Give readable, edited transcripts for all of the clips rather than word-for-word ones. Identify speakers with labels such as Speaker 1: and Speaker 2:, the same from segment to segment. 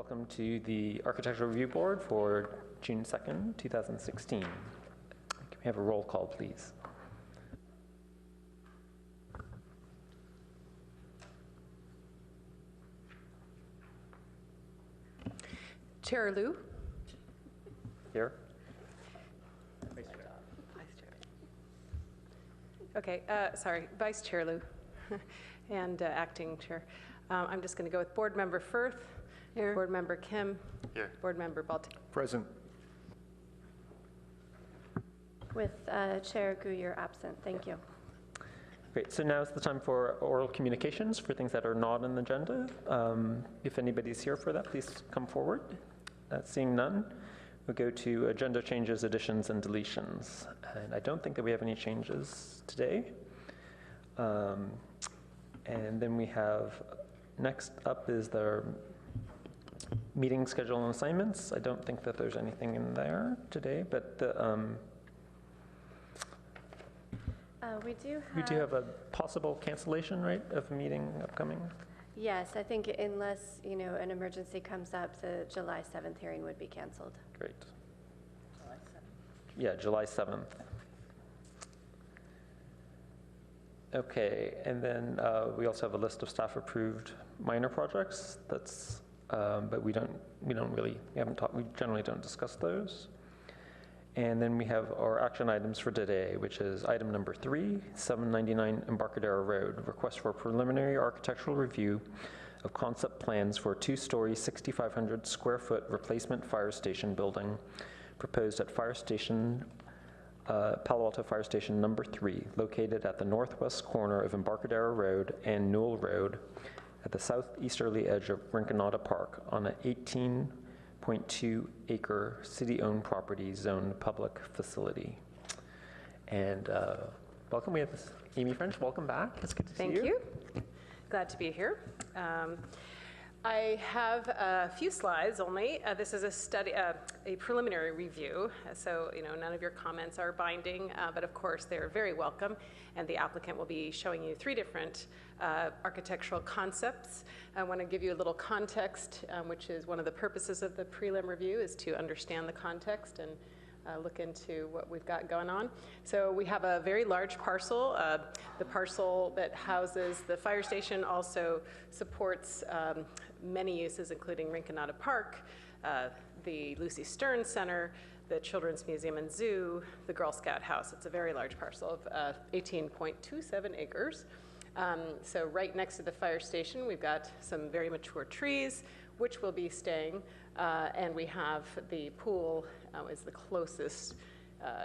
Speaker 1: Welcome to the Architectural Review Board for June 2nd, 2016. Can we have a roll call, please?
Speaker 2: Chair Liu.
Speaker 1: Here.
Speaker 2: Vice Chair. Okay, sorry, Vice Chair Liu and Acting Chair. I'm just going to go with Board Member Firth. Here. Board Member Kim.
Speaker 3: Here.
Speaker 2: Board Member Baltic.
Speaker 3: Present.
Speaker 4: With Chair Gu, you're absent. Thank you.
Speaker 1: Great, so now is the time for oral communications for things that are not on the agenda. If anybody's here for that, please come forward. Seeing none, we'll go to agenda changes, additions, and deletions. And I don't think that we have any changes today. And then we have, next up is the meeting schedule and assignments. I don't think that there's anything in there today, but the,
Speaker 4: we do
Speaker 1: have a possible cancellation, right, of a meeting upcoming?
Speaker 4: Yes, I think unless, an emergency comes up, the July 7th hearing would be canceled.
Speaker 1: Great. July 7th? Yeah, July 7th. Okay, and then we also have a list of staff-approved minor projects. That's, but we generally don't discuss those. And then we have our action items for today, which is item number 3, 799 Embarcadero Road, request for preliminary architectural review of concept plans for a 2-story, 6,500 square foot replacement fire station building proposed at Fire Station, Palo Alto Fire Station number 3, located at the northwest corner of Embarcadero Road and Newell Road at the southeasterly edge of Rinconada Park on an 18.2 acre city-owned property zoned public facility. And welcome, we have Amy French, welcome back. It's good to see you.
Speaker 2: Thank you. Glad to be here. I have a few slides only. This is a preliminary review, so none of your comments are binding, but of course they're very welcome, and the applicant will be showing you 3 different architectural concepts. I want to give you a little context, which is one of the purposes of the prelim review, is to understand the context and look into what we've got going on. So we have a very large parcel. The parcel that houses the fire station also supports many uses, including Rinconada Park, the Lucy Stern Center, the Children's Museum and Zoo, the Girl Scout House. It's a very large parcel of 18.27 acres. So right next to the fire station, we've got some very mature trees, which will be staying, and we have the pool is the closest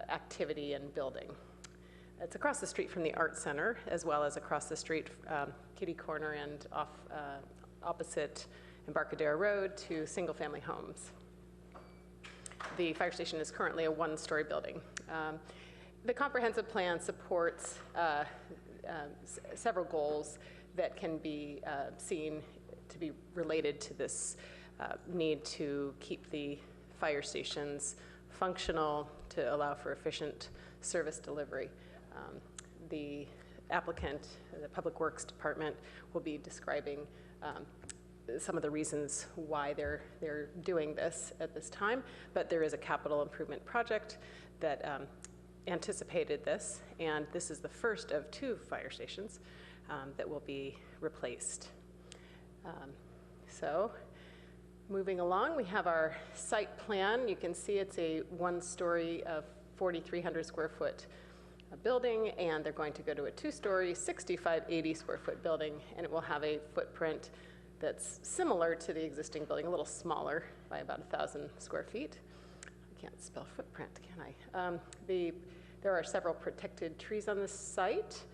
Speaker 2: activity and building. It's across the street from the Art Center, as well as across the street, kitty corner and opposite Embarcadero Road to single-family homes. The fire station is currently a 1-story building. The comprehensive plan supports several goals that can be seen to be related to this need to keep the fire stations functional to allow for efficient service delivery. The applicant, the Public Works Department, will be describing some of the reasons why they're doing this at this time, but there is a capital improvement project that anticipated this, and this is the first of 2 fire stations that will be replaced. So moving along, we have our site plan. You can see it's a 1-story, 4,300 square foot building, and they're going to go to a 2-story, 6,580 square foot building, and it will have a footprint that's similar to the existing building, a little smaller by about 1,000 square feet. I can't spell footprint, can I? There are several protected trees on this site,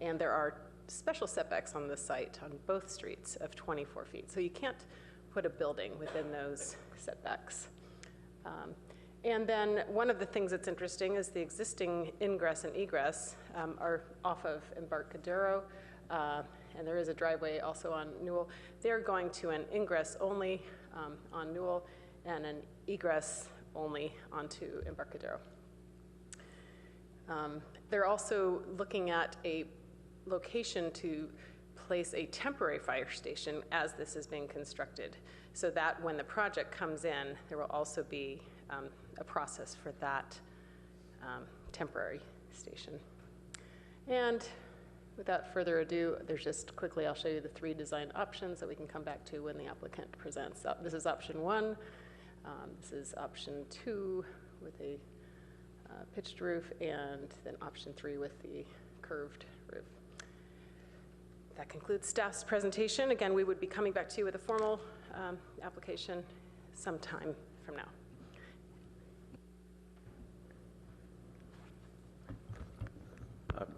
Speaker 2: and there are special setbacks on the site on both streets of 24 feet. So you can't put a building within those setbacks. And then one of the things that's interesting is the existing ingress and egress are off of Embarcadero, and there is a driveway also on Newell. They're going to an ingress only on Newell and an egress only onto Embarcadero. They're also looking at a location to place a temporary fire station as this is being constructed, so that when the project comes in, there will also be a process for that temporary station. And without further ado, there's just quickly, I'll show you the 3 design options that we can come back to when the applicant presents. This is option 1. This is option 2 with a pitched roof, and then option 3 with the curved roof. That concludes staff's presentation. Again, we would be coming back to you with a formal application sometime from now.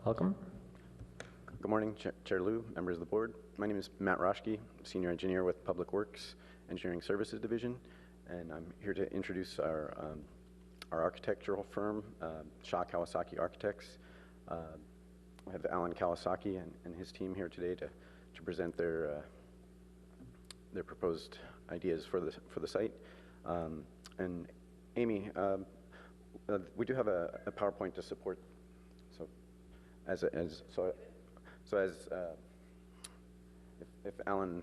Speaker 1: Welcome.
Speaker 3: Good morning, Chair Liu, members of the board. My name is Matt Roschke, Senior Engineer with Public Works Engineering Services Division, and I'm here to introduce our architectural firm, Shaw Kawasaki Architects. I have Alan Kawasaki and his team here today to present their proposed ideas for the site. And Amy, we do have a PowerPoint to support. So if Alan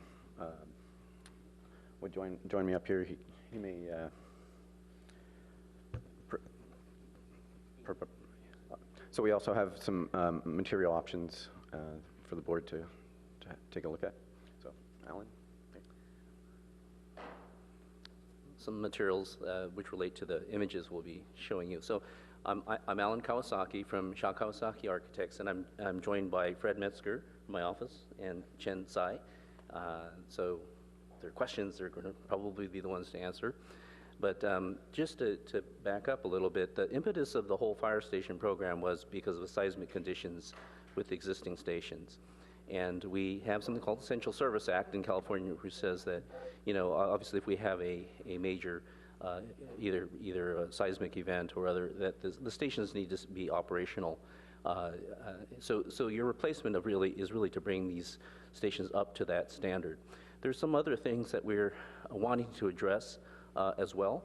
Speaker 3: would join me up here, he may. So we also have some material options for the board to take a look at. So, Alan?
Speaker 5: Some materials which relate to the images we'll be showing you. So I'm Alan Kawasaki from Shaw Kawasaki Architects, and I'm joined by Fred Metzger from my office and Chen Tsai. So if there are questions, they're going to probably be the ones to answer. But just to back up a little bit, the impetus of the whole fire station program was because of the seismic conditions with existing stations. And we have something called the Essential Service Act in California, which says that, you know, obviously if we have a major either a seismic event or other, that the stations need to be operational. So your replacement is really to bring these stations up to that standard. There's some other things that we're wanting to address as well.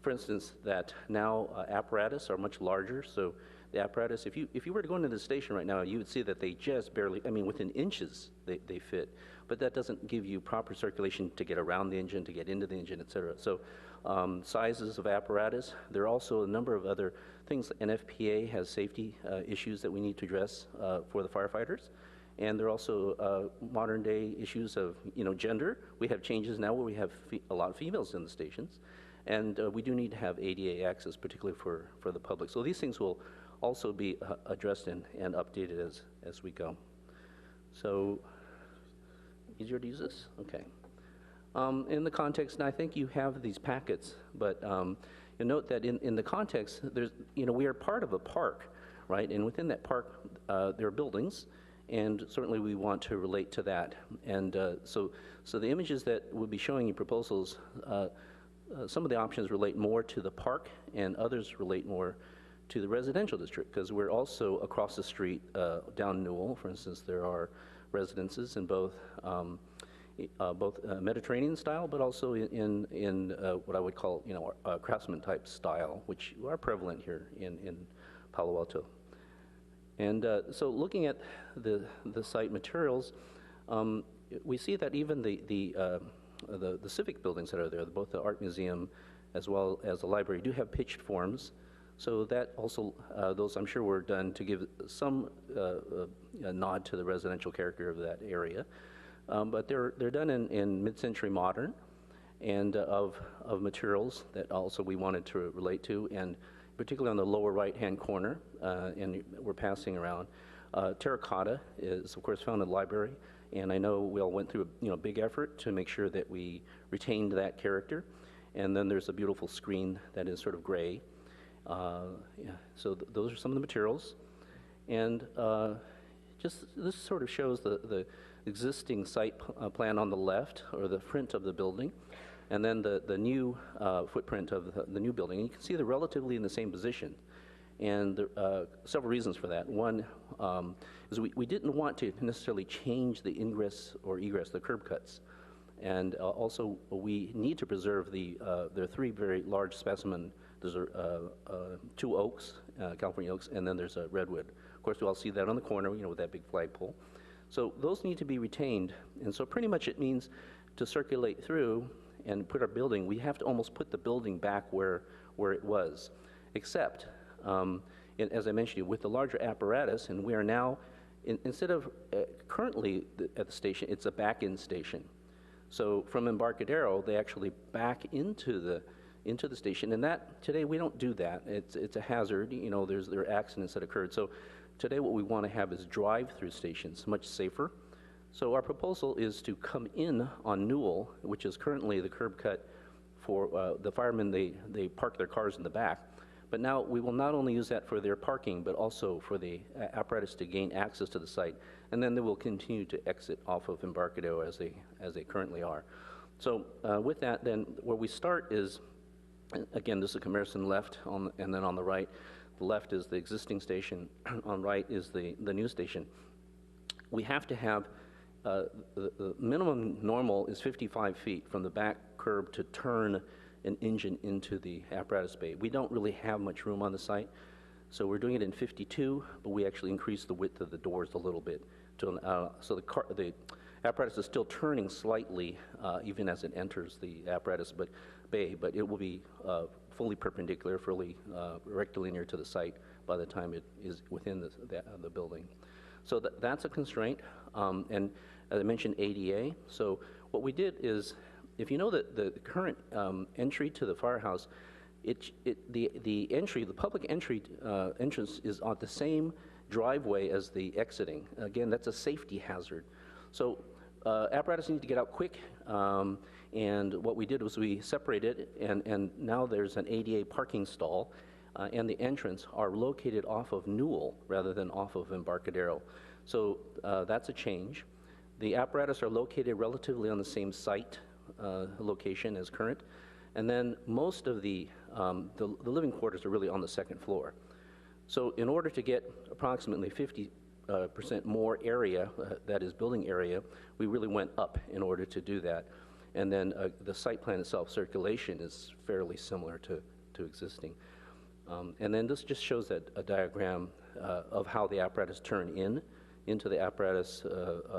Speaker 5: For instance, that now apparatus are much larger. So the apparatus, if you were to go into the station right now, you would see that they just barely, I mean, within inches they fit. But that doesn't give you proper circulation to get around the engine, to get into the engine, et cetera. So sizes of apparatus. There are also a number of other things. NFPA has safety issues that we need to address for the firefighters. And there are also modern day issues of, you know, gender. We have changes now where we have a lot of females in the stations. And we do need to have ADA access, particularly for the public. So these things will also be addressed and updated as we go. So, easier to use this? Okay. In the context, and I think you have these packets, but you note that in the context, there's, you know, we are part of a park, right? And within that park, there are buildings, and certainly we want to relate to that. And so the images that we'll be showing you proposals, some of the options relate more to the park, and others relate more to the residential district, because we're also across the street down Newell, for instance, there are residences in both Mediterranean style, but also in what I would call, you know, craftsman type style, which are prevalent here in Palo Alto. And so looking at the site materials, we see that even the civic buildings that are there, both the art museum as well as the library, do have pitched forms. So that also, those I'm sure were done to give some nod to the residential character of that area. But they're done in mid-century modern, and of materials that also we wanted to relate to, and particularly on the lower right-hand corner, and we're passing around. Terracotta is, of course, found in the library, and I know we all went through a big effort to make sure that we retained that character. And then there's a beautiful screen that is sort of gray. Yeah, so those are some of the materials. And just this sort of shows the existing site plan on the left, or the front of the building, and then the new footprint of the new building. And you can see they're relatively in the same position. And there are several reasons for that. One is we didn't want to necessarily change the ingress or egress, the curb cuts. And also, we need to preserve there are three very large specimen. There's two oaks, California oaks, and then there's a redwood. Of course, we all see that on the corner, with that big flagpole. So those need to be retained. And so pretty much it means to circulate through and put our building, we have to almost put the building back where it was. Except, as I mentioned, with the larger apparatus, and we are now, instead of currently at the station, it's a back-in station. So from Embarcadero, they actually back into the station, and that, today we don't do that. It's a hazard, you know, there are accidents that occurred. So today what we want to have is drive-through stations, much safer. So our proposal is to come in on Newell, which is currently the curb cut for the firemen, they park their cars in the back. But now we will not only use that for their parking, but also for the apparatus to gain access to the site. And then they will continue to exit off of Embarcadero as they currently are. So with that, then where we start is, again, this is Comparison left, and then on the right, the left is the existing station, on right is the new station. We have to have, the minimum normal is 55 feet from the back curb to turn an engine into the apparatus bay. We don't really have much room on the site, so we're doing it in 52, but we actually increase the width of the doors a little bit. So the apparatus is still turning slightly even as it enters the apparatus bay, but it will be fully perpendicular, fully rectilinear to the site by the time it is within the building. So that's a constraint, and as I mentioned, ADA. So what we did is, if you know that the current entry to the firehouse, the entry, the public entry entrance is on the same driveway as the exiting. Again, that's a safety hazard. So apparatus need to get out quick, and what we did was we separated, and now there's an ADA parking stall, and the entrance are located off of Newell rather than off of Embarcadero. So that's a change. The apparatus are located relatively on the same site location as current, and then most of the living quarters are really on the second floor. So in order to get approximately 50% more area, that is building area, we really went up in order to do that. And then the site plan itself, circulation, is fairly similar to existing. And then this just shows a diagram of how the apparatus turn into the apparatus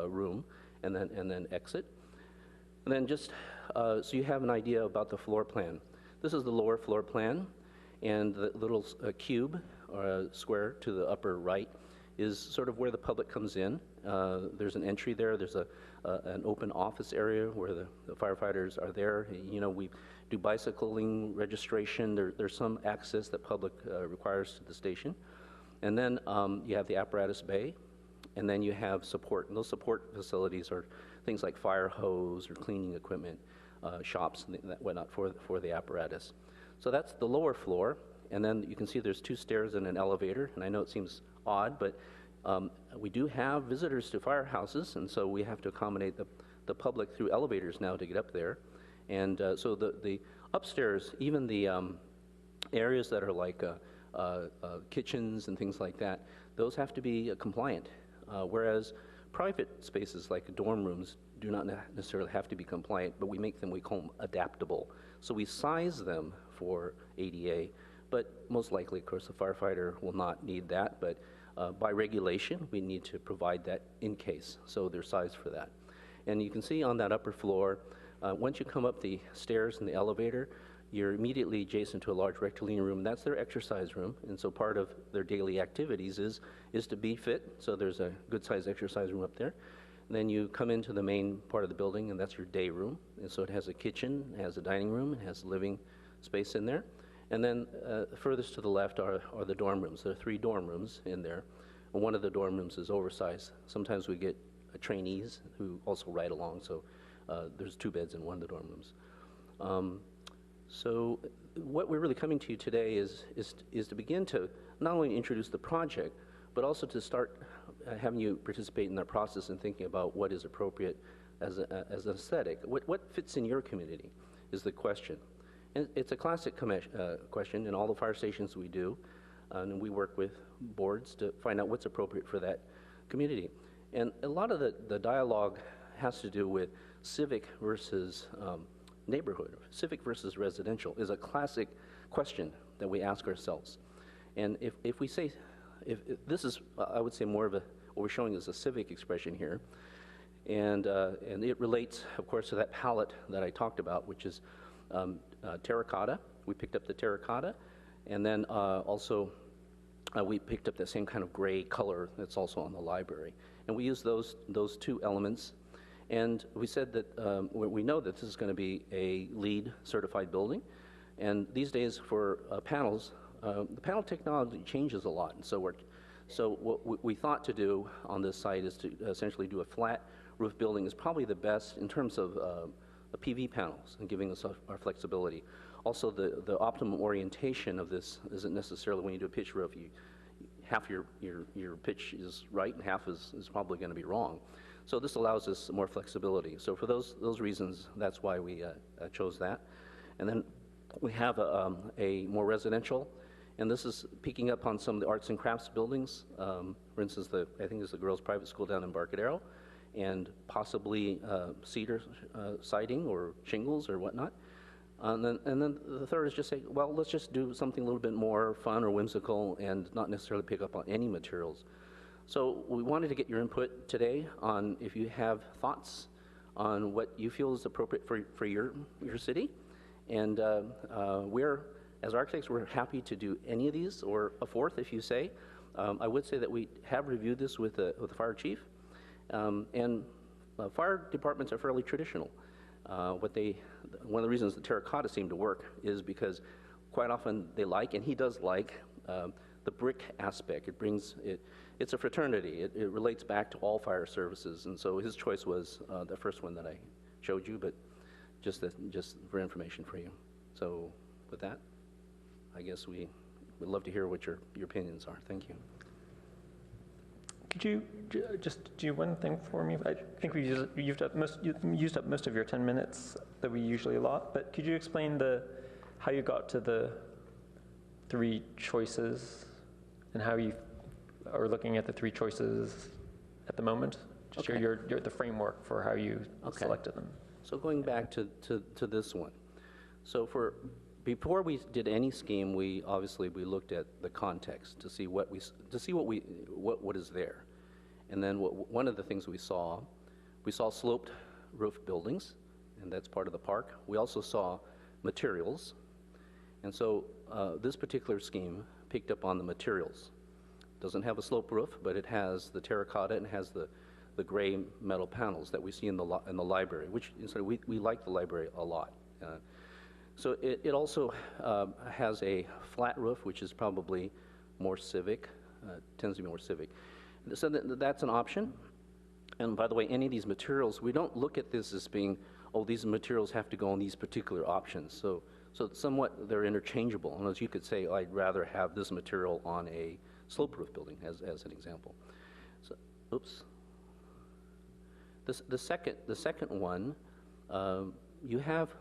Speaker 5: room and then exit. And then just so you have an idea about the floor plan. This is the lower floor plan, and the little cube or square to the upper right is sort of where the public comes in. There's an entry there. There's an open office area where the firefighters are there. You know, we do bicycling registration. There's some access that public requires to the station. And then you have the apparatus bay, and then you have support. And those support facilities are things like fire hose or cleaning equipment, shops and whatnot for the apparatus. So that's the lower floor. And then you can see there's 2 stairs and an elevator. And I know it seems odd, but we do have visitors to firehouses, and so we have to accommodate the public through elevators now to get up there. And so the upstairs, even the areas that are like kitchens and things like that, those have to be compliant, whereas private spaces like dorm rooms do not necessarily have to be compliant, but we make them, we call them adaptable. So we size them for ADA, but most likely, of course, the firefighter will not need that, but by regulation, we need to provide that in case, so they're sized for that. And you can see on that upper floor, once you come up the stairs and the elevator, you're immediately adjacent to a large rectilinear room. That's their exercise room, and so part of their daily activities is to be fit, so there's a good-sized exercise room up there. And then you come into the main part of the building, and that's your day room, and so it has a kitchen, it has a dining room, it has living space in there. And then furthest to the left are the dorm rooms. There are 3 dorm rooms in there, and one of the dorm rooms is oversized. Sometimes we get trainees who also ride along, so there's 2 beds in one of the dorm rooms. So what we're really coming to you today is to begin to not only introduce the project, but also to start having you participate in that process and thinking about what is appropriate as an aesthetic. What fits in your community is the question. And it's a classic question in all the fire stations we do, and we work with boards to find out what's appropriate for that community. And a lot of the dialogue has to do with civic versus neighborhood. Civic versus residential is a classic question that we ask ourselves. And if we say, if this is, I would say, more of what we're showing is a civic expression here. And it relates, of course, to that palette that I talked about, which is terracotta. We picked up the terracotta, and then also we picked up the same kind of gray color that's also on the library. And we used those two elements, and we said that we know that this is going to be a LEED certified building, and these days for panels, the panel technology changes a lot, and so what we thought to do on this site is to essentially do a flat roof building is probably the best in terms of the PV panels and giving us our flexibility. Also, the optimum orientation of this isn't necessarily when you do a pitch roof, half your pitch is right and half is probably going to be wrong. So this allows us more flexibility. So for those reasons, that's why we chose that. And then we have a more residential, and this is picking up on some of the arts and crafts buildings. For instance, I think it's the girls' private school down in Barcadero, and possibly cedar siding or shingles or whatnot. And then the third is just say, well, let's just do something a little bit more fun or whimsical and not necessarily pick up on any materials. So we wanted to get your input today on if you have thoughts on what you feel is appropriate for your city. And as architects, we're happy to do any of these or a fourth if you say. I would say that we have reviewed this with the fire chief. And fire departments are fairly traditional. One of the reasons the terracotta seem to work is because quite often they like, and he does like, the brick aspect. It's a fraternity. It relates back to all fire services, and so his choice was the first one that I showed you, but just for information for you. So with that, I guess we would love to hear what your opinions are. Thank you.
Speaker 1: Could you just do one thing for me? I think you used up most of your 10 minutes that we usually allot, but could you explain how you got to the 3 choices and how you are looking at the 3 choices at the moment? Just
Speaker 5: Okay.
Speaker 1: the framework for how you selected them.
Speaker 5: So going back to this one. So before we did any scheme, we looked at the context to see what is there. And then one of the things we saw sloped roof buildings, and that's part of the park. We also saw materials. And so this particular scheme picked up on the materials. Doesn't have a sloped roof, but it has the terracotta and has the gray metal panels that we see in the library, which we like the library a lot. So it also has a flat roof, which is probably more civic, tends to be more civic. So that's an option. And by the way, any of these materials, we don't look at this as being, oh, these materials have to go on these particular options. So somewhat they're interchangeable. And as you could say, I'd rather have this material on a slope roof building, as an example. So, oops. The second one, you have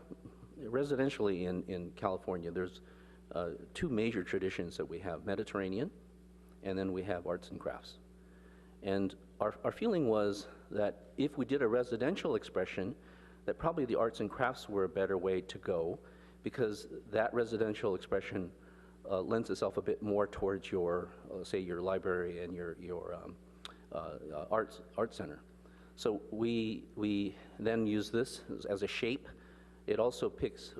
Speaker 5: residentially in California, there's 2 major traditions that we have, Mediterranean, and then we have arts and crafts. And our feeling was that if we did a residential expression, that probably the arts and crafts were a better way to go, because that residential expression lends itself a bit more towards your, say, your library and your art center. So we then use this as a shape. It also picks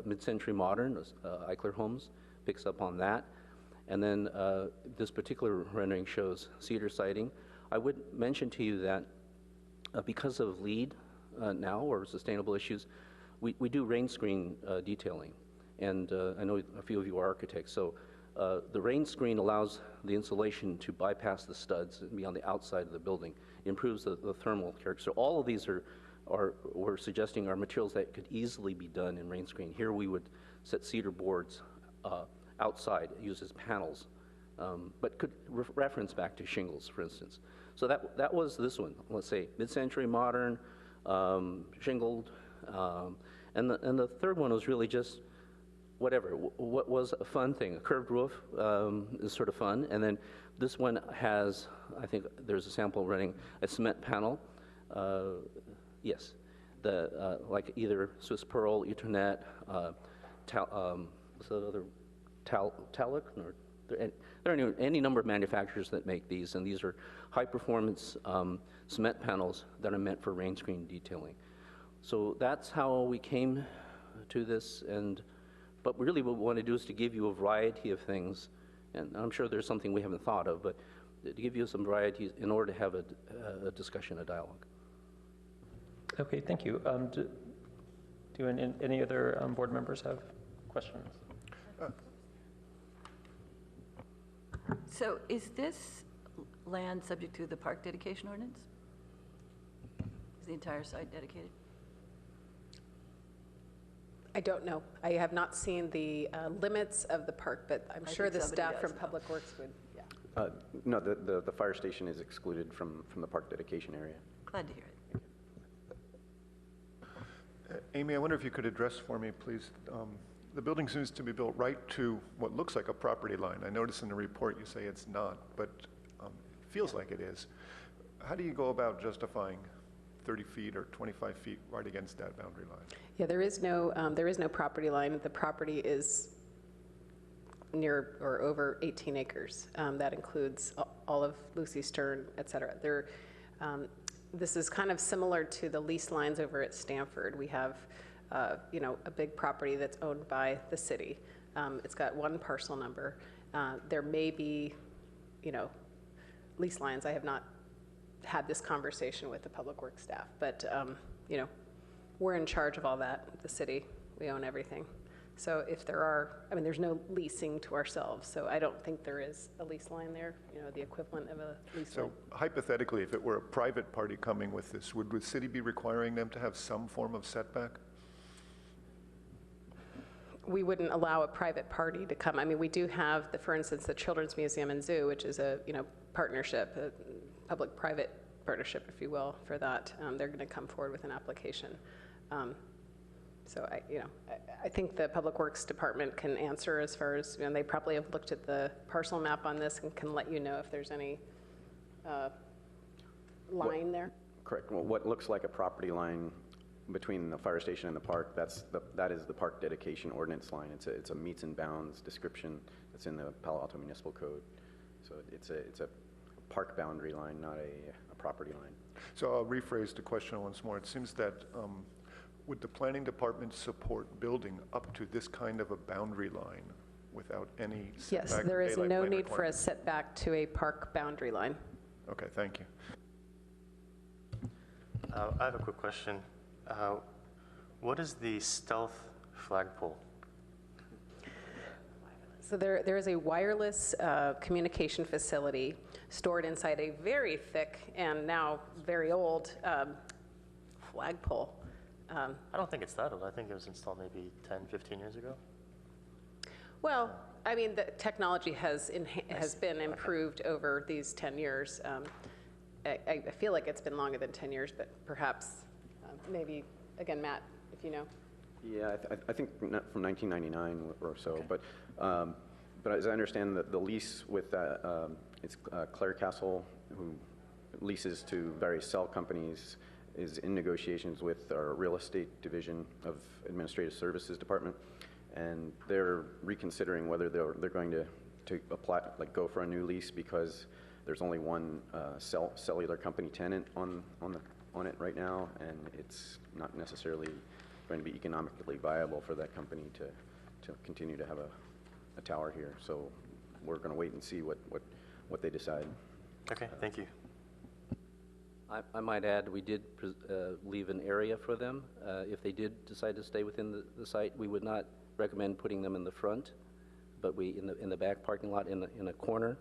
Speaker 5: mid-century modern, Eichler Homes picks up on that. And then this particular rendering shows cedar siding. I would mention to you that because of LEED now, or sustainable issues, we do rain screen detailing. And I know a few of you are architects, so the rain screen allows the insulation to bypass the studs and be on the outside of the building. It improves the thermal character. So all of these we're suggesting are materials that could easily be done in rain screen. Here we would set cedar boards outside, use as panels, but could reference back to shingles, for instance. So that was this one, let's say mid-century modern, shingled, and the third one was really just whatever. What was a fun thing? A curved roof is sort of fun, and then this one has, I think there's a sample running a cement panel. Yes, like either Swiss Pearl, Ethernet, what's that other, Talc, or there are any number of manufacturers that make these, and these are high-performance cement panels that are meant for rain screen detailing. So that's how we came to this, but really what we want to do is to give you a variety of things, and I'm sure there's something we haven't thought of, but to give you some varieties in order to have a discussion, a dialogue.
Speaker 1: Okay, thank you. Do any other board members have questions?
Speaker 6: So is this land subject to the park dedication ordinance? Is the entire site dedicated?
Speaker 2: I don't know. I have not seen the limits of the park, but I'm
Speaker 6: I
Speaker 2: sure
Speaker 6: think
Speaker 2: the
Speaker 6: somebody
Speaker 2: staff
Speaker 6: does
Speaker 2: from
Speaker 6: know.
Speaker 2: Public Works would, yeah.
Speaker 3: No, the fire station is excluded from the park dedication area.
Speaker 6: Glad to hear it.
Speaker 7: Amy, I wonder if you could address for me, please. The building seems to be built right to what looks like a property line. I notice in the report you say it's not, but it feels like it is. How do you go about justifying 30 feet or 25 feet right against that boundary line?
Speaker 2: Yeah, there is no property line. The property is near or over 18 acres. That includes all of Lucy Stern, et cetera. This is kind of similar to the lease lines over at Stanford. We have, a big property that's owned by the city. It's got one parcel number. There may be, lease lines. I have not had this conversation with the Public Works staff, but, we're in charge of all that, the city. We own everything. So if there are, there's no leasing to ourselves, so I don't think there is a lease line there, the equivalent of a lease line.
Speaker 7: So hypothetically, if it were a private party coming with this, would the city be requiring them to have some form of setback?
Speaker 2: We wouldn't allow a private party to come. We do have, for instance, the Children's Museum and Zoo, which is a, partnership, a public-private partnership, if you will, for that. They're going to come forward with an application. So I think the Public Works Department can answer as far as, they probably have looked at the parcel map on this and can let you know if there's any line there.
Speaker 3: Correct. Well, what looks like a property line between the fire station and the park, that is the park dedication ordinance line. It's a meets and bounds description that's in the Palo Alto Municipal Code. So it's a park boundary line, not a property line.
Speaker 7: So I'll rephrase the question once more. It seems that would the planning department support building up to this kind of a boundary line without any setback?
Speaker 2: Yes, there is
Speaker 7: daylight
Speaker 2: no
Speaker 7: plane
Speaker 2: need for a
Speaker 7: requirement?
Speaker 2: setback to a park boundary line.
Speaker 7: Okay, thank you.
Speaker 8: I have a quick question. What is the stealth flagpole?
Speaker 2: So there is a wireless communication facility stored inside a very thick and now very old flagpole.
Speaker 8: I don't think it's that old. I think it was installed maybe 10, 15 years ago.
Speaker 2: Well, the technology has been improved over these 10 years. I feel like it's been longer than 10 years, but perhaps, maybe, again, Matt, if you know.
Speaker 3: Yeah, I think from 1999 or so,
Speaker 2: Okay.
Speaker 3: but as I understand, the lease with that, it's Claire Castle, who leases to various cell companies, is in negotiations with our real estate division of Administrative Services Department, and they're reconsidering whether they're going to apply, go for a new lease, because there's only one cellular company tenant on it right now, and it's not necessarily going to be economically viable for that company to continue to have a tower here. So we're going to wait and see what they decide.
Speaker 8: Okay, thank you.
Speaker 5: I might add, we did leave an area for them. If they did decide to stay within the site, we would not recommend putting them in the front, but in the back parking lot in a corner.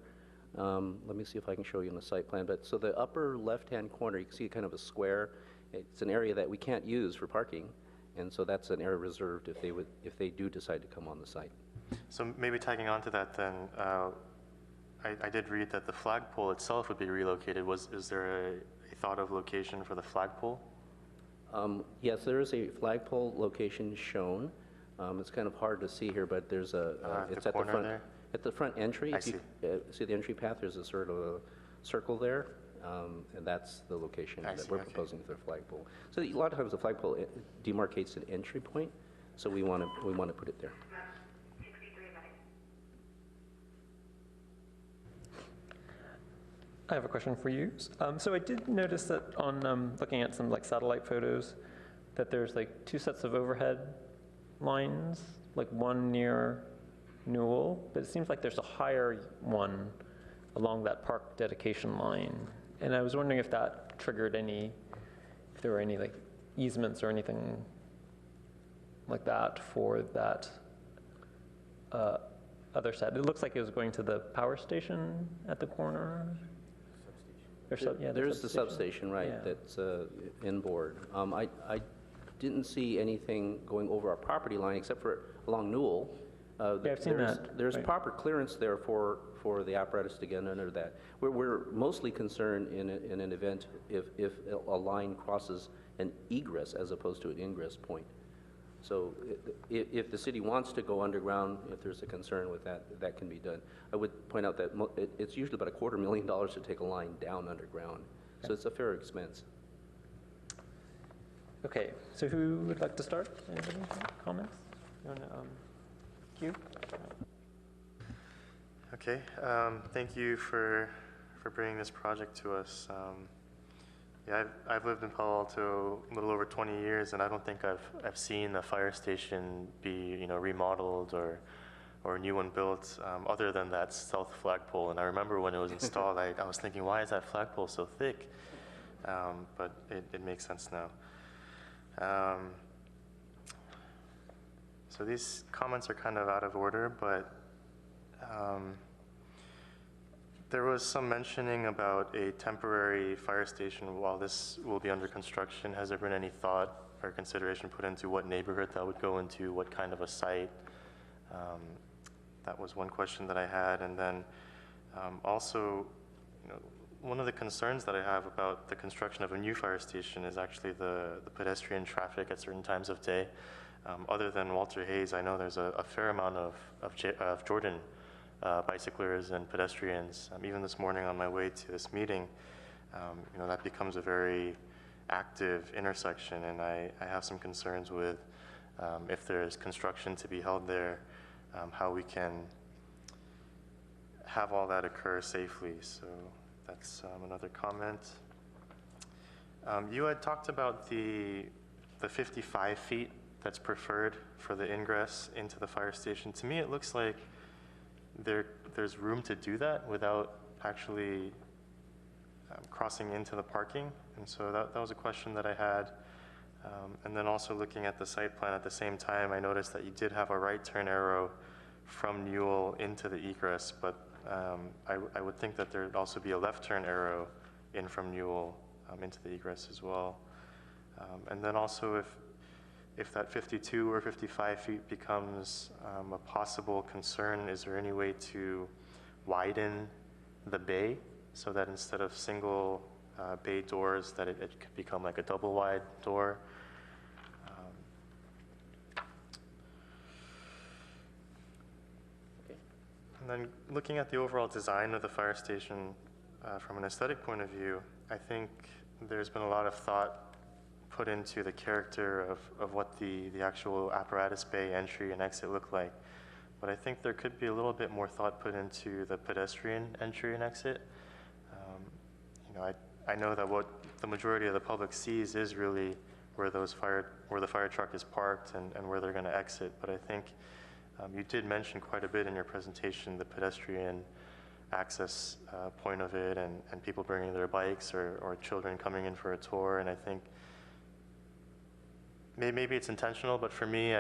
Speaker 5: Let me see if I can show you in the site plan. But so the upper left-hand corner, you can see kind of a square. It's an area that we can't use for parking, and so that's an area reserved if they do decide to come on the site.
Speaker 8: So maybe tagging on to that then, I did read that the flagpole itself would be relocated. Is there a thought of location for the flagpole?
Speaker 5: Yes, there is a flagpole location shown. It's kind of hard to see here, but there's it's at the front.
Speaker 8: There?
Speaker 5: At the front entry,
Speaker 8: I
Speaker 5: if you see the entry path, there's a sort of a circle there, and that's the location that we're proposing for the flagpole. So a lot of times the flagpole demarcates an entry point, so we want to put it there.
Speaker 1: I have a question for you. So I did notice that on looking at some like satellite photos, that there's like 2 sets of overhead lines, like one near Newell, but it seems like there's a higher one along that park dedication line. And I was wondering if that triggered if there were any like easements or anything like that for that other set. It looks like it was going to the power station at the corner.
Speaker 5: There's the substation, right,
Speaker 1: Yeah.
Speaker 5: that's inboard. I didn't see anything going over our property line except for along Newell.
Speaker 1: Yeah, I've seen that.
Speaker 5: There's
Speaker 1: Right.
Speaker 5: proper clearance there for the apparatus to get under that. We're mostly concerned in an event if a line crosses an egress as opposed to an ingress point. So if the city wants to go underground, if there's a concern with that, that can be done. I would point out that it's usually about $250,000 to take a line down underground. So it's a fair expense.
Speaker 1: Okay, so who would like to start? Anybody? Comments? You want to, Q?
Speaker 8: Okay, thank you for bringing this project to us. Yeah, I've lived in Palo Alto a little over 20 years, and I don't think I've seen a fire station be remodeled or a new one built, other than that south flagpole. And I remember when it was installed, I was thinking, why is that flagpole so thick? But it makes sense now. So these comments are kind of out of order, but there was some mentioning about a temporary fire station while this will be under construction. Has there been any thought or consideration put into what neighborhood that would go into, what kind of a site? That was one question that I had. And then also, one of the concerns that I have about the construction of a new fire station is actually the pedestrian traffic at certain times of day. Other than Walter Hayes, I know there's a fair amount of Jordan bicyclers and pedestrians. Even this morning on my way to this meeting, that becomes a very active intersection, and I have some concerns with if there's construction to be held there, how we can have all that occur safely. So that's another comment. You had talked about the 55 feet that's preferred for the ingress into the fire station. To me, it looks like there's room to do that without actually crossing into the parking. And so that was a question that I had. And then also looking at the site plan at the same time, I noticed that you did have a right turn arrow from Newell into the egress, but I would think that there'd also be a left turn arrow in from Newell into the egress as well. And then also if that 52 or 55 feet becomes a possible concern, is there any way to widen the bay so that instead of single bay doors, that it could become like a double wide door? And then looking at the overall design of the fire station from an aesthetic point of view, I think there's been a lot of thought put into the character of what the actual apparatus bay entry and exit look like. But I think there could be a little bit more thought put into the pedestrian entry and exit. I know that what the majority of the public sees is really where the fire truck is parked and where they're going to exit. But I think you did mention quite a bit in your presentation the pedestrian access point of it, and people bringing their bikes or children coming in for a tour. And I think maybe it's intentional, but for me,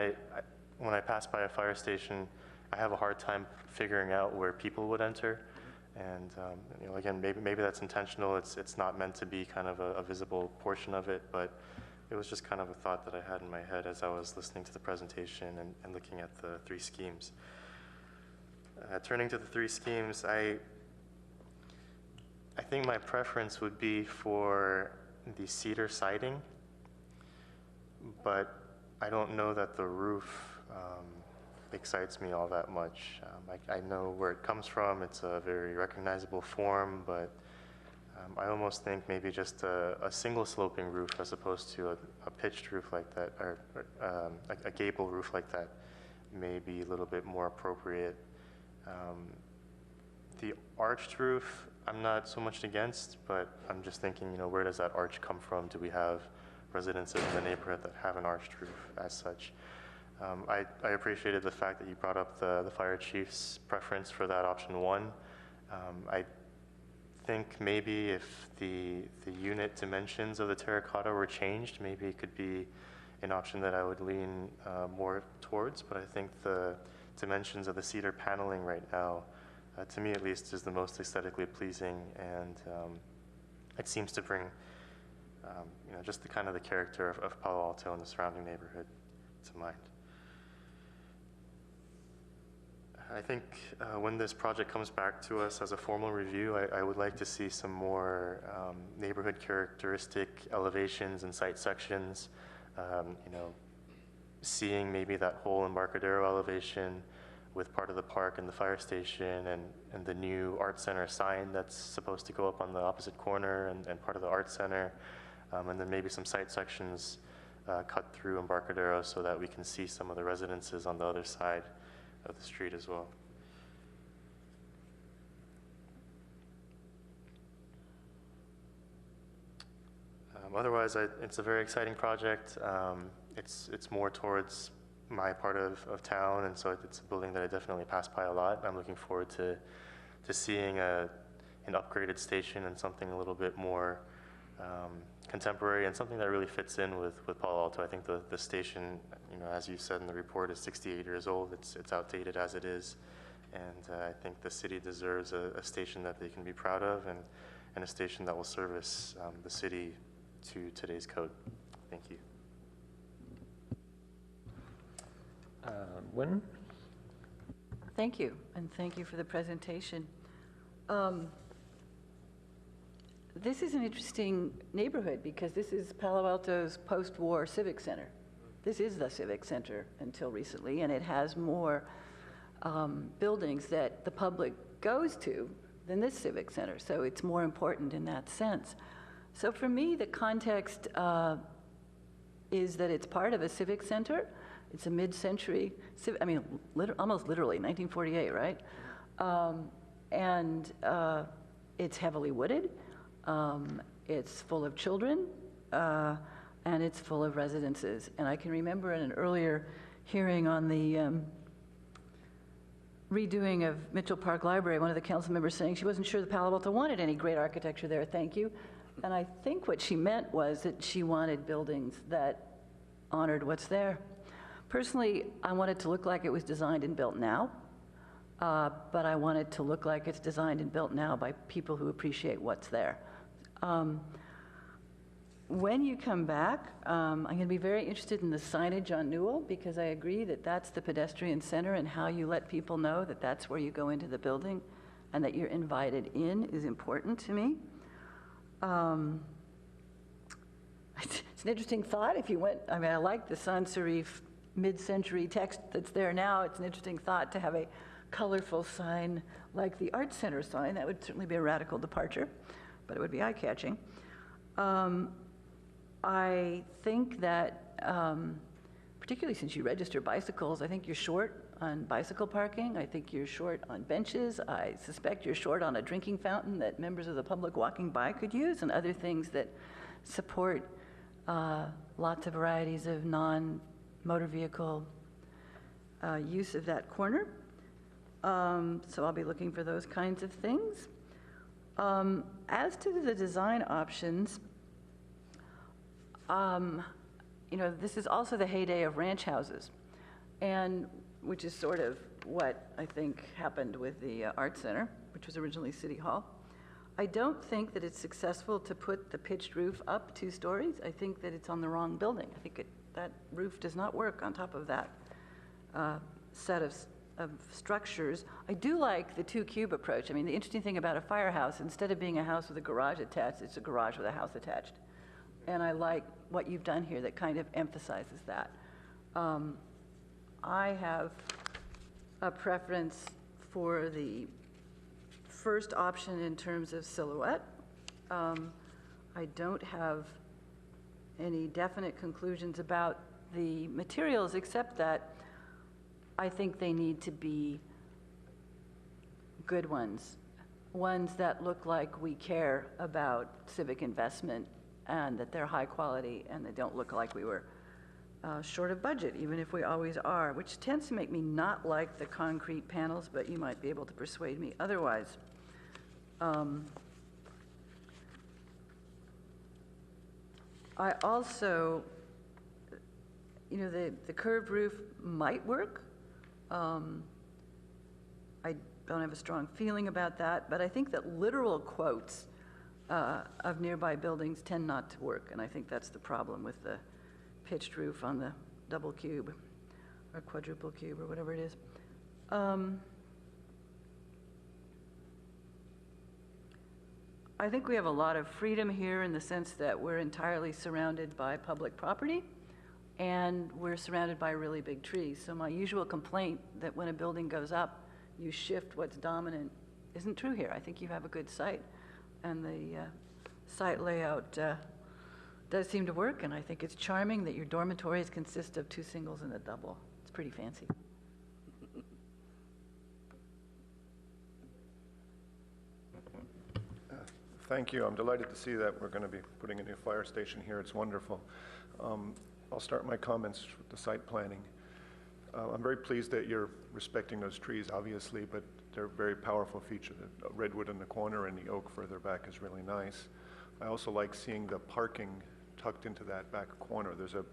Speaker 8: when I pass by a fire station, I have a hard time figuring out where people would enter. And again, maybe that's intentional. It's not meant to be kind of a visible portion of it, but it was just kind of a thought that I had in my head as I was listening to the presentation and looking at the 3 schemes. Turning to the 3 schemes, I think my preference would be for the cedar siding, but I don't know that the roof excites me all that much. I know where it comes from. It's a very recognizable form, but I almost think maybe just a single sloping roof as opposed to a pitched roof like that, or a gable roof like that may be a little bit more appropriate. The arched roof, I'm not so much against, but I'm just thinking, where does that arch come from? Do we have residences in the neighborhood that have an arched roof as such? I appreciated the fact that you brought up the fire chief's preference for that option 1. I think maybe if the unit dimensions of the terracotta were changed, maybe it could be an option that I would lean more towards, but I think the dimensions of the cedar paneling right now, to me at least, is the most aesthetically pleasing, and it seems to bring just the kind of the character of Palo Alto and the surrounding neighborhood to mind. I think when this project comes back to us as a formal review, I would like to see some more neighborhood characteristic elevations and site sections, seeing maybe that whole Embarcadero elevation with part of the park and the fire station and the new art center sign that's supposed to go up on the opposite corner and part of the art center, and then maybe some site sections cut through Embarcadero so that we can see some of the residences on the other side of the street as well. Otherwise, it's a very exciting project. It's more towards my part of town, and so it's a building that I definitely pass by a lot. I'm looking forward to seeing an upgraded station and something a little bit more contemporary and something that really fits in with Palo Alto. I think the station, as you said in the report, is 68 years old. It's outdated as it is, and I think the city deserves a station that they can be proud of and a station that will service the city to today's code. Thank you.
Speaker 1: Wynn?
Speaker 6: Thank you, and thank you for the presentation. This is an interesting neighborhood because this is Palo Alto's post-war civic center. This is the civic center until recently, and it has more buildings that the public goes to than this civic center, so it's more important in that sense. So for me, the context is that it's part of a civic center. It's a mid-century, almost literally, 1948, right? And it's heavily wooded. It's full of children, and it's full of residences. And I can remember in an earlier hearing on the redoing of Mitchell Park Library, one of the council members saying she wasn't sure the Palo Alto wanted any great architecture there, thank you. And I think what she meant was that she wanted buildings that honored what's there. Personally, I want it to look like it was designed and built now, but I want it to look like it's designed and built now by people who appreciate what's there. When you come back, I'm going to be very interested in the signage on Newell, because I agree that that's the pedestrian center, and how you let people know that that's where you go into the building and that you're invited in is important to me. It's an interesting thought. If you went, I like the sans serif mid-century text that's there now. It's an interesting thought to have a colorful sign like the Art Center sign. That would certainly be a radical departure, but it would be eye-catching. I think that, particularly since you register bicycles, I think you're short on bicycle parking. I think you're short on benches. I suspect you're short on a drinking fountain that members of the public walking by could use, and other things that support lots of varieties of non-motor vehicle use of that corner. So I'll be looking for those kinds of things. As to the design options, this is also the heyday of ranch houses, and which is sort of what I think happened with the Art Center, which was originally City Hall. I don't think that it's successful to put the pitched roof up 2 stories. I think that it's on the wrong building. I think that roof does not work on top of that set of structures. I do like the 2-cube approach. I mean, the interesting thing about a firehouse, instead of being a house with a garage attached, it's a garage with a house attached. And I like what you've done here that kind of emphasizes that. I have a preference for the first option in terms of silhouette. I don't have any definite conclusions about the materials, except that I think they need to be good ones. ones that look like we care about civic investment and that they're high quality and they don't look like we were short of budget, even if we always are, which tends to make me not like the concrete panels, but you might be able to persuade me otherwise. I also, the curved roof might work. I don't have a strong feeling about that, but I think that literal quotes of nearby buildings tend not to work, and I think that's the problem with the pitched roof on the double cube or quadruple cube or whatever it is. I think we have a lot of freedom here in the sense that we're entirely surrounded by public property and we're surrounded by really big trees. So my usual complaint that when a building goes up, you shift what's dominant isn't true here. I think you have a good site and the site layout does seem to work, and I think it's charming that your dormitories consist of 2 singles and a double. It's pretty fancy.
Speaker 7: Thank you. I'm delighted to see that we're going to be putting a new fire station here. It's wonderful. I'll start my comments with the site planning. I'm very pleased that you're respecting those trees, obviously, but they're a very powerful feature. The redwood in the corner and the oak further back is really nice. I also like seeing the parking tucked into that back corner. There's a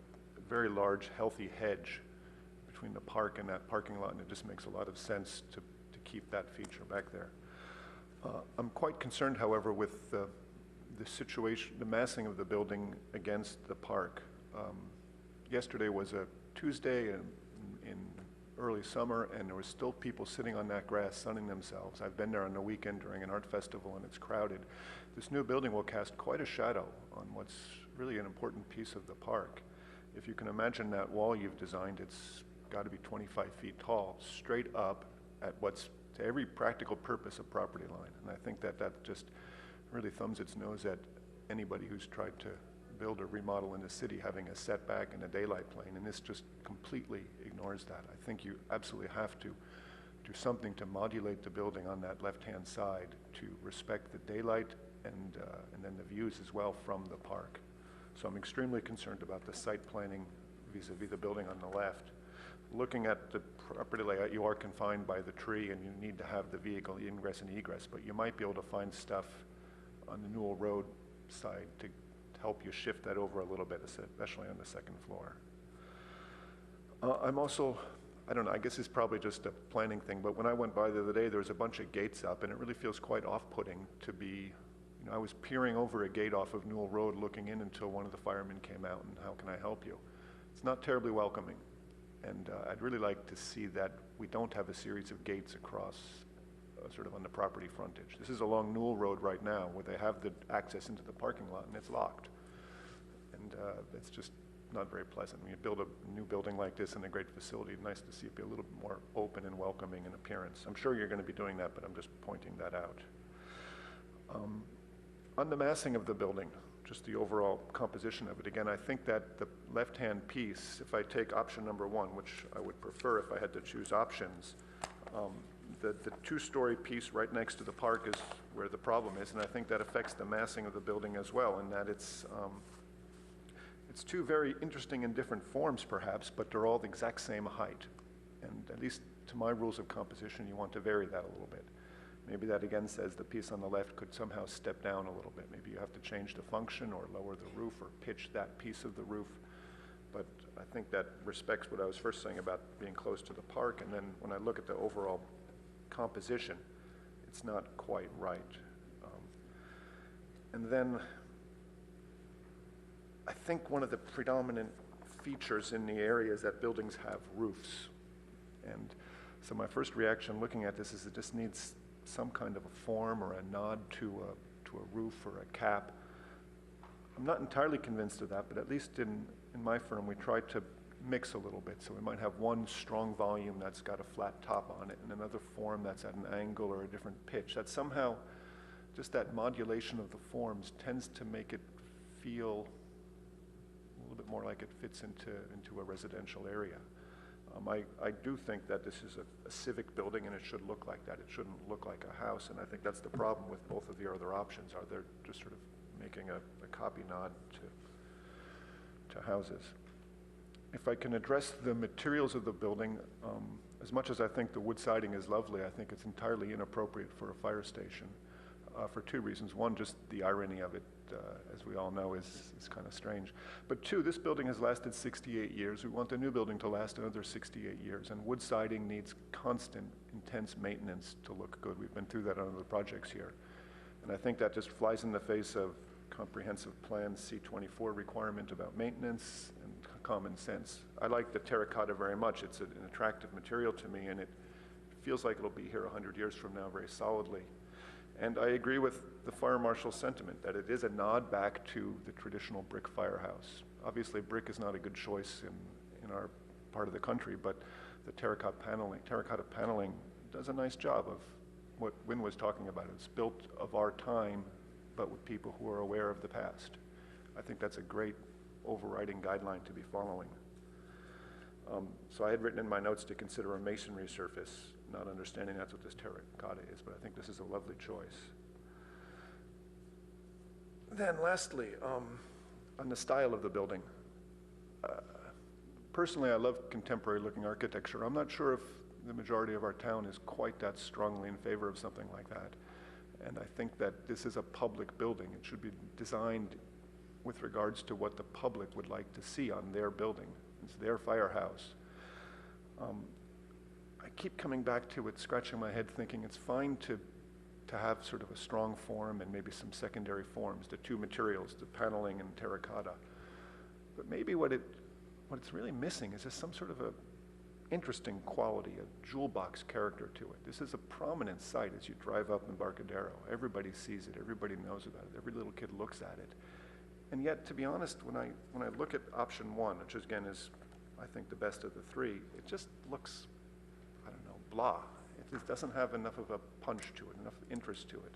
Speaker 7: very large, healthy hedge between the park and that parking lot, and it just makes a lot of sense to keep that feature back there. I'm quite concerned, however, with the situation, the massing of the building against the park. Yesterday was a Tuesday in early summer, and there were still people sitting on that grass sunning themselves. I've been there on the weekend during an art festival, and it's crowded. This new building will cast quite a shadow on what's really an important piece of the park. If you can imagine that wall you've designed, it's got to be 25 feet tall, straight up at what's to every practical purpose a property line. And I think that just really thumbs its nose at anybody who's tried to build or remodel in the city having a setback and a daylight plane, and this just completely ignores that. I think you absolutely have to do something to modulate the building on that left-hand side to respect the daylight and then the views as well from the park. So I'm extremely concerned about the site planning vis-a-vis the building on the left. Looking at the property layout, you are confined by the tree and you need to have the vehicle ingress and egress, but you might be able to find stuff on the Newell Road side to help you shift that over a little bit, especially on the second floor. I'm also, I don't know, I guess it's probably just a planning thing, but when I went by the other day, there was a bunch of gates up, and it really feels quite off-putting to be, I was peering over a gate off of Newell Road looking in until one of the firemen came out and how can I help you? It's not terribly welcoming. And I'd really like to see that we don't have a series of gates across sort of on the property frontage. This is along Newell Road right now where they have the access into the parking lot and it's locked. And it's just not very pleasant. When you build a new building like this in a great facility, it's nice to see it be a little bit more open and welcoming in appearance. I'm sure you're going to be doing that, but I'm just pointing that out. On the massing of the building, just the overall composition of it, again, I think that the left-hand piece, if I take option number 1, which I would prefer if I had to choose options, the 2-story piece right next to the park is where the problem is, and I think that affects the massing of the building as well, in that it's 2 very interesting and different forms perhaps, but they're all the exact same height. And at least to my rules of composition, you want to vary that a little bit. Maybe that again says the piece on the left could somehow step down a little bit. Maybe you have to change the function or lower the roof or pitch that piece of the roof. But I think that respects what I was first saying about being close to the park. And then when I look at the overall composition, it's not quite right. And then I think one of the predominant features in the area is that buildings have roofs. And so my first reaction looking at this is it just needs some kind of a form or a nod to a roof or a cap. I'm not entirely convinced of that, but at least in my firm we try to mix a little bit. So we might have one strong volume that's got a flat top on it and another form that's at an angle or a different pitch. That somehow, just that modulation of the forms tends to make it feel a little bit more like it fits into a residential area. I do think that this is a civic building, and it should look like that. It shouldn't look like a house, and I think that's the problem with both of the other options, are they're just sort of making a copy nod to houses. If I can address the materials of the building, as much as I think the wood siding is lovely, I think it's entirely inappropriate for a fire station for two reasons. One, just the irony of it, as we all know, is kind of strange. But two, this building has lasted 68 years. We want the new building to last another 68 years, and wood siding needs constant, intense maintenance to look good. We've been through that on other projects here. And I think that just flies in the face of comprehensive plan C24 requirement about maintenance and common sense. I like the terracotta very much. It's an attractive material to me, and it feels like it'll be here 100 years from now very solidly. And I agree with the fire marshal's sentiment that it is a nod back to the traditional brick firehouse. Obviously, brick is not a good choice in our part of the country, but the terracotta paneling does a nice job of what Wynn was talking about. It's built of our time, but with people who are aware of the past. I think that's a great overriding guideline to be following. So I had written in my notes to consider a masonry surface, not understanding that's what this terracotta is, but I think this is a lovely choice. Then lastly, on the style of the building. Personally, I love contemporary looking architecture. I'm not sure if the majority of our town is quite that strongly in favor of something like that. And I think that this is a public building. It should be designed with regards to what the public would like to see on their building. It's their firehouse. I keep coming back to it, scratching my head, thinking it's fine to have sort of a strong form and maybe some secondary forms, the two materials, the paneling and terracotta. But maybe what it's really missing is just some sort of a interesting quality, a jewel box character to it. This is a prominent site as you drive up Embarcadero. Everybody sees it, everybody knows about it, every little kid looks at it. And yet, to be honest, when I look at option one, which again is, I think, the best of the three, it just looks, I don't know, blah. It just doesn't have enough of a punch to it, enough interest to it.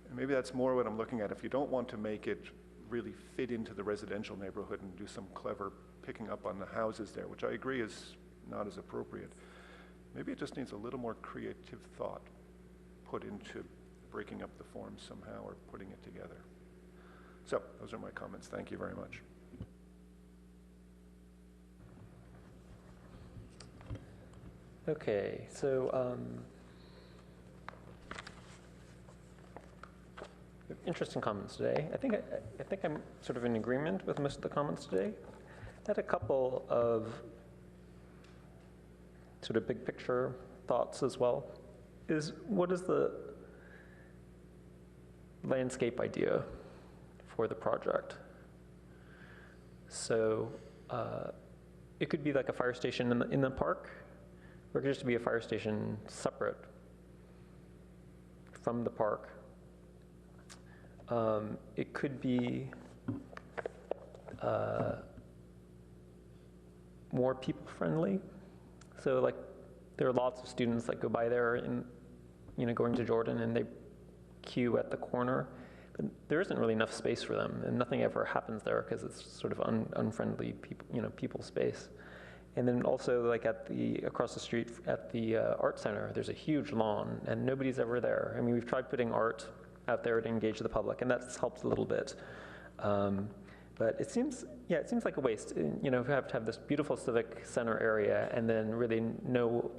Speaker 7: And maybe that's more what I'm looking at. If you don't want to make it really fit into the residential neighborhood and do some clever picking up on the houses there, which I agree is not as appropriate, maybe it just needs a little more creative thought put into breaking up the forms somehow or putting it together. So those are my comments. Thank you very much.
Speaker 1: Okay, so interesting comments today. I think I'm sort of in agreement with most of the comments today. I had a couple of sort of big picture thoughts as well. What is the landscape idea for the project? So it could be like a fire station in the park, or it could just be a fire station separate from the park. It could be more people-friendly. So like there are lots of students that go by there and, going to Jordan, and they queue at the corner. But there isn't really enough space for them, and nothing ever happens there because it's sort of unfriendly people space. And then also like across the street at the art center, there's a huge lawn and nobody's ever there. I mean, we've tried putting art out there to engage the public, and that's helped a little bit. But it seems like a waste. You have to have this beautiful civic center area and then really no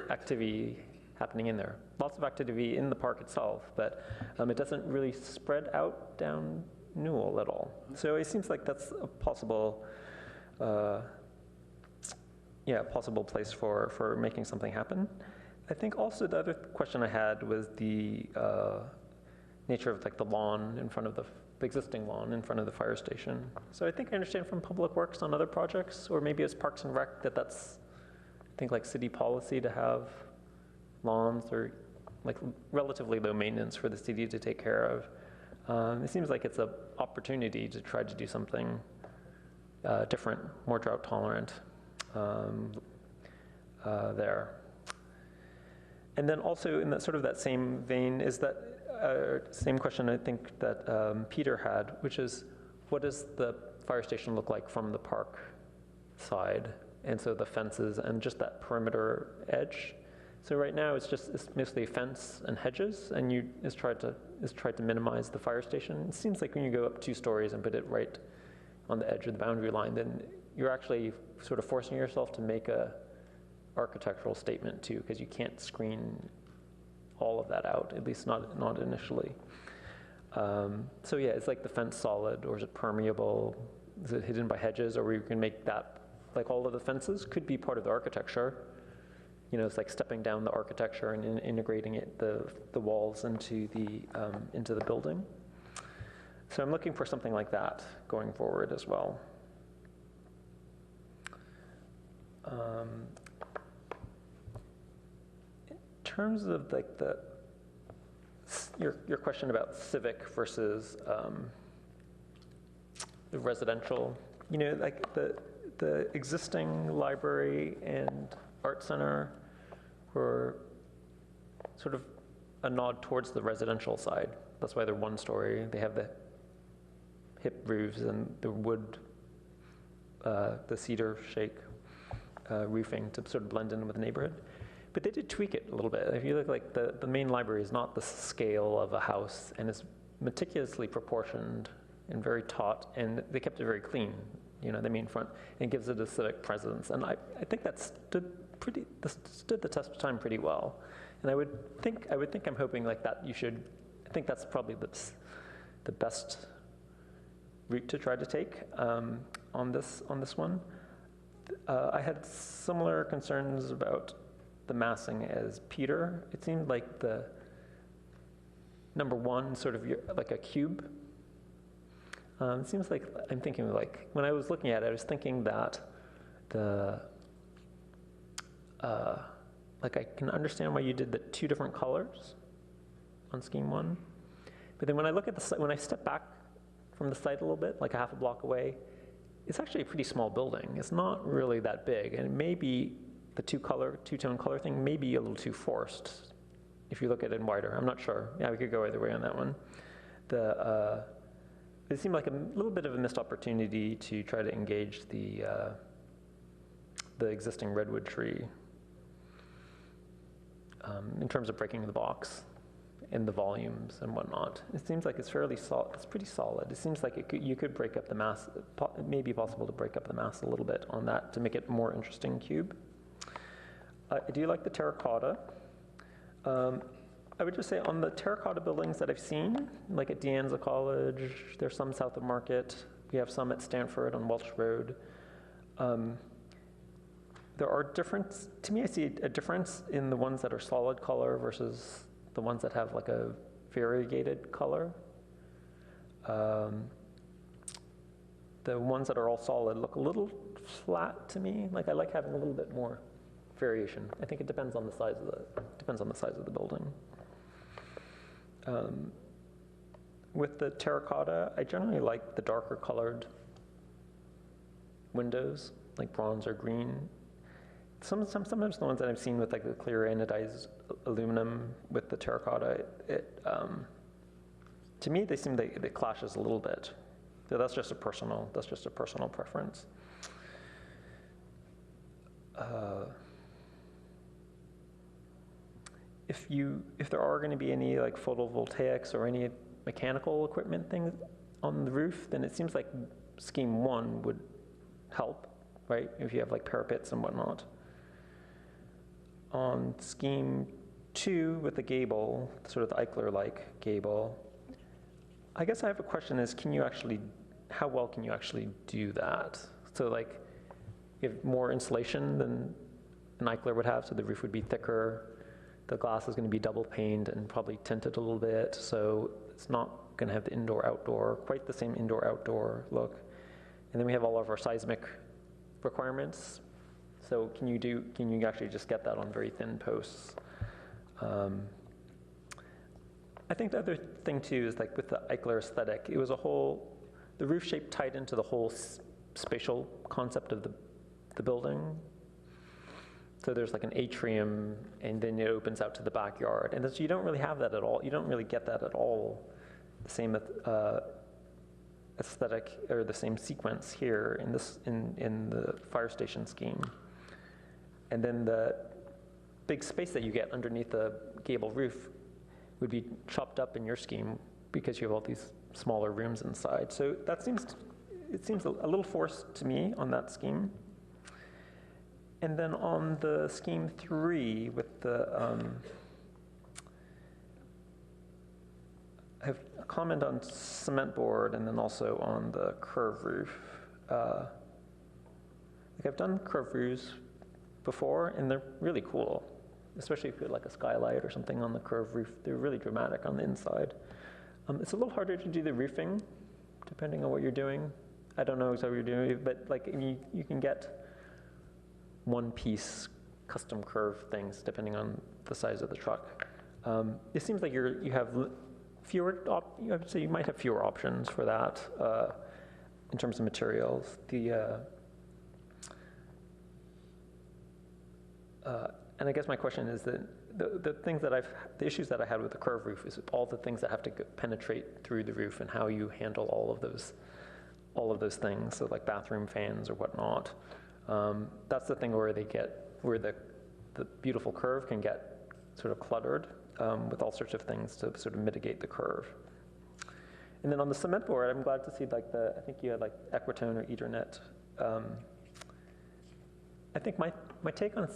Speaker 1: activity happening in there. Lots of activity in the park itself, but it doesn't really spread out down Newell at all. So it seems like that's a possible place for making something happen. I think also the other question I had was the nature of like the lawn in front of the existing lawn in front of the fire station. So I think I understand from Public Works on other projects, or maybe as Parks and Rec, that's, I think, like city policy to have lawns or like relatively low maintenance for the city to take care of. It seems like it's an opportunity to try to do something different, more drought tolerant there. And then also in that sort of that same vein is that same question I think that Peter had, which is, what does the fire station look like from the park side? and so the fences and just that perimeter edge. So right now it's mostly fence and hedges, and it's tried to minimize the fire station. It seems like when you go up 2 stories and put it right on the edge of the boundary line, then you're actually sort of forcing yourself to make a architectural statement too, because you can't screen all of that out, at least not initially. So yeah, it's like the fence solid, or is it permeable? Is it hidden by hedges, or we can make that, like all of the fences could be part of the architecture. You know, it's like stepping down the architecture and integrating the walls into the building. So I'm looking for something like that going forward as well. In terms of like your question about civic versus the residential, you know, like the existing library and art center were sort of a nod towards the residential side. That's why they're 1 story. They have the hip roofs and the wood, the cedar shake roofing to sort of blend in with the neighborhood. But they did tweak it a little bit. If you look, like the main library is not the scale of a house, and it's meticulously proportioned and very taut, and they kept it very clean, you know, the main front, and gives it a civic presence. And I think that stood the test of time pretty well. And I would think I'm hoping like that I think that's probably the best route to try to take on this one. I had similar concerns about the massing as Peter. It seemed like the number 1 sort of like a cube. It seems like I'm thinking, like, when I was looking at it, I was thinking that like I can understand why you did the 2 different colors on scheme 1. But then when I look at when I step back from the site a little bit, like a half a block away, it's actually a pretty small building. It's not really that big, and maybe the two-tone color thing may be a little too forced if you look at it wider. I'm not sure. Yeah, we could go either way on that one. It seemed like a little bit of a missed opportunity to try to engage the existing redwood tree in terms of breaking the box and the volumes and whatnot. It seems like it's fairly solid. It's pretty solid. It seems like you could break up the mass. It may be possible to break up the mass a little bit on that to make it a more interesting cube. I do like the terracotta. I would just say on the terracotta buildings that I've seen, like at De Anza College, there's some south of Market. We have some at Stanford on Welch Road. There are to me, I see a difference in the ones that are solid color versus the ones that have like a variegated color. The ones that are all solid look a little flat to me. Like I like having a little bit more variation. I think it depends on the size of the building. With the terracotta, I generally like the darker colored windows, like bronze or green. Sometimes the ones that I've seen with like the clear anodized aluminum with the terracotta, to me they seem it clashes a little bit. So that's just a personal preference. If there are going to be any like photovoltaics or any mechanical equipment things on the roof, then it seems like scheme 1 would help, right? If you have like parapets and whatnot. On scheme 2 with the gable, sort of the Eichler-like gable, I guess I have a question is, how well can you actually do that? So like, you have more insulation than an Eichler would have, so the roof would be thicker. The glass is going to be double paned and probably tinted a little bit, so it's not going to have the indoor-outdoor, quite the same indoor-outdoor look. And then we have all of our seismic requirements. So can you actually just get that on very thin posts? I think the other thing too is like with the Eichler aesthetic, it was the roof shape tied into the whole spatial concept of the building. So there's like an atrium, and then it opens out to the backyard. And you don't really have that at all. You don't really get that at all. The same aesthetic or the same sequence here in this in the fire station scheme. And then the big space that you get underneath the gable roof would be chopped up in your scheme because you have all these smaller rooms inside. So that seems a little forced to me on that scheme. And then on the scheme 3 with the I have a comment on cement board and then also on the curved roof. Like I've done curved roofs before, and they're really cool, especially if you put like a skylight or something on the curved roof. They're really dramatic on the inside. It's a little harder to do the roofing, depending on what you're doing. I don't know exactly what you're doing, but like you can get one-piece custom curved things depending on the size of the truck. It seems like you have fewer. I would say you might have fewer options for that in terms of materials. And I guess my question is that the issues that I had with the curved roof is all the things that have to penetrate through the roof and how you handle all of those things, so like bathroom fans or whatnot. That's the thing where the beautiful curve can get sort of cluttered with all sorts of things to sort of mitigate the curve. And then on the cement board, I'm glad to see I think you had like Equitone or Ethernet. I think my take on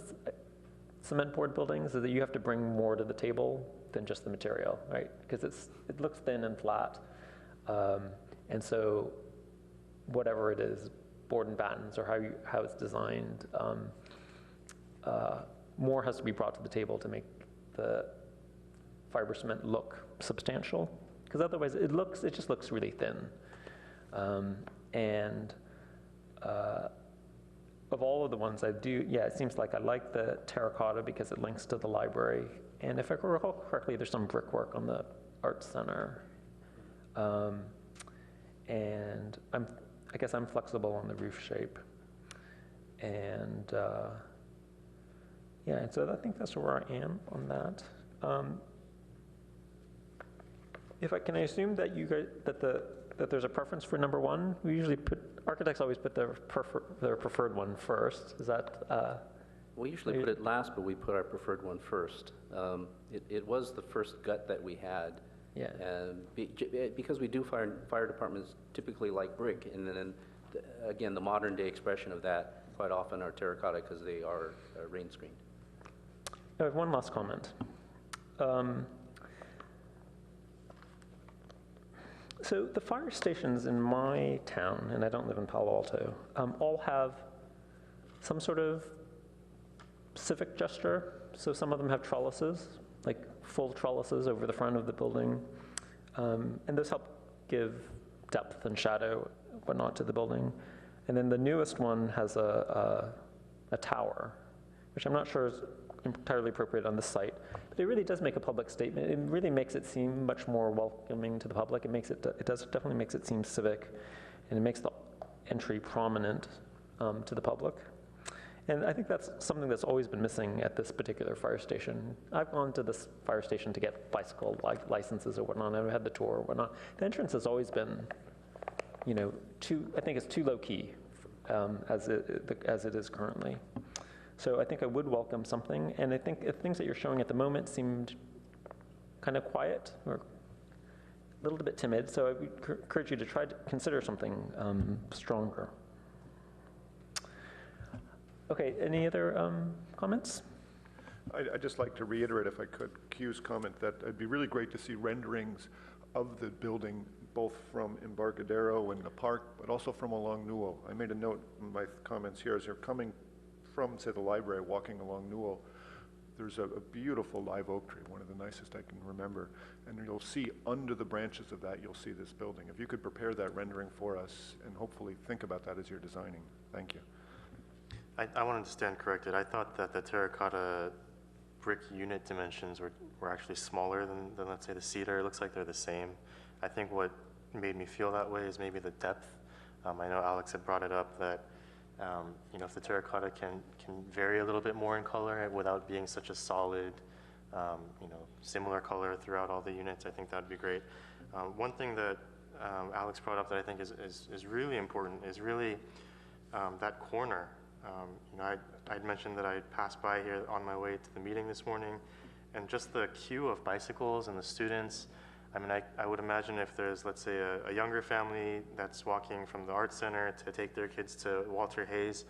Speaker 1: cement board buildings is that you have to bring more to the table than just the material, right? Because it looks thin and flat. And so whatever it is, board and battens or how it's designed, more has to be brought to the table to make the fiber cement look substantial. Because otherwise it just looks really thin. Of all of the ones I do, it seems like I like the terracotta because it links to the library. And if I recall correctly, there's some brickwork on the Arts Center. And I guess I'm flexible on the roof shape. And and so I think that's where I am on that. Can I assume that that there's a preference for number 1? We usually architects always put their preferred one first. Is that?
Speaker 5: We usually put it last, but we put our preferred one first. It was the first gut that we had.
Speaker 1: Yeah.
Speaker 5: Because we do fire departments typically like brick, and then again the modern day expression of that quite often are terracotta because they are rain screened.
Speaker 1: I have one last comment. So the fire stations in my town, and I don't live in Palo Alto, all have some sort of civic gesture. So some of them have trellises, like full trellises over the front of the building. And those help give depth and shadow, whatnot, to the building. And then the newest one has a tower, which I'm not sure is entirely appropriate on this site. But it really does make a public statement. It really makes it seem much more welcoming to the public. It definitely makes it seem civic, and it makes the entry prominent to the public. And I think that's something that's always been missing at this particular fire station. I've gone to this fire station to get bicycle licenses or whatnot. I've had the tour or whatnot. The entrance has always been, I think it's too low key as it is currently. So I think I would welcome something, and I think things that you're showing at the moment seemed kind of quiet or a little bit timid, so I would encourage you to try to consider something stronger. Okay, any other comments?
Speaker 7: I'd just like to reiterate, if I could, Q's comment that it'd be really great to see renderings of the building, both from Embarcadero and the park, but also from along Newell. I made a note in my comments here as you're coming from, say, the library, walking along Newell, there's a beautiful live oak tree, one of the nicest I can remember, and you'll see under the branches of that, you'll see this building. If you could prepare that rendering for us and hopefully think about that as you're designing. Thank you.
Speaker 8: I wanted to stand corrected. I thought that the terracotta brick unit dimensions were actually smaller than, let's say, the cedar. It looks like they're the same. I think what made me feel that way is maybe the depth. I know Alex had brought it up that if the terracotta can vary a little bit more in color without being such a solid, similar color throughout all the units, I think that'd be great. One thing that Alex brought up that I think is really important is really that corner. I'd mentioned that I passed by here on my way to the meeting this morning, and just the queue of bicycles and the students. I mean, I would imagine if there's, let's say, a younger family that's walking from the Art Center to take their kids to Walter Hayes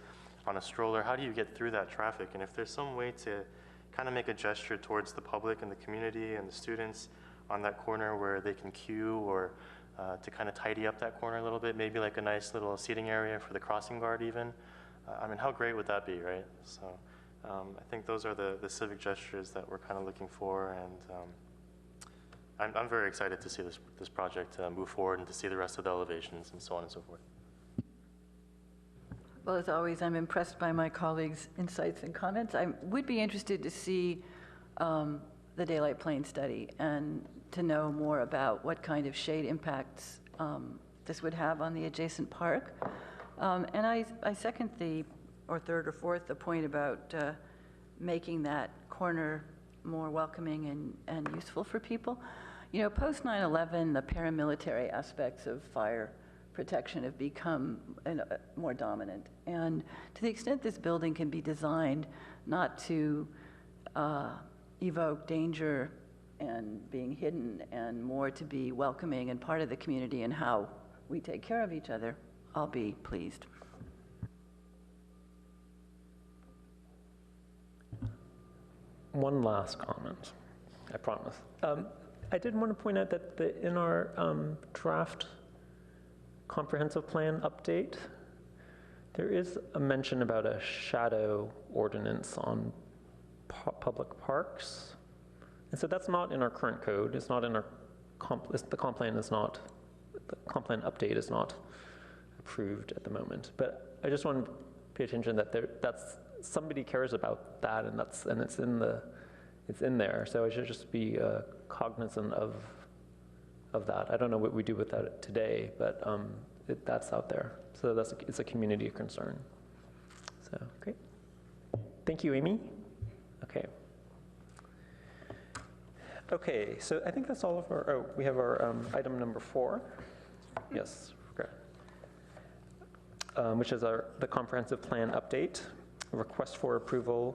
Speaker 8: on a stroller, how do you get through that traffic? And if there's some way to kind of make a gesture towards the public and the community and the students on that corner where they can queue, or to kind of tidy up that corner a little bit, maybe like a nice little seating area for the crossing guard even. I mean, how great would that be, right? So I think those are the civic gestures that we're kind of looking for, and I'm very excited to see this project move forward and to see the rest of the elevations and so on and so forth.
Speaker 6: Well, as always, I'm impressed by my colleagues' insights and comments. I would be interested to see the daylight plane study and to know more about what kind of shade impacts this would have on the adjacent park. And I second or third or fourth, the point about making that corner more welcoming and useful for people. You know, post 9/11, the paramilitary aspects of fire protection have become more dominant. And to the extent this building can be designed not to evoke danger and being hidden, and more to be welcoming and part of the community and how we take care of each other, I'll be pleased.
Speaker 1: One last comment, I promise. I did want to point out that in our draft comprehensive plan update, there is a mention about a shadow ordinance on public parks. And so that's not in our current code. It's not in our the comp plan update is not approved at the moment. But I just want to pay attention that that's somebody cares about that, and it's in there. So I should just be cognizant of that. I don't know what we do with that today, but that's out there. So it's a community concern. So great. Thank you, Amy. Okay. Okay, so I think that's all of our, we have our item number 4. Yes, okay. Which is the comprehensive plan update, a request for approval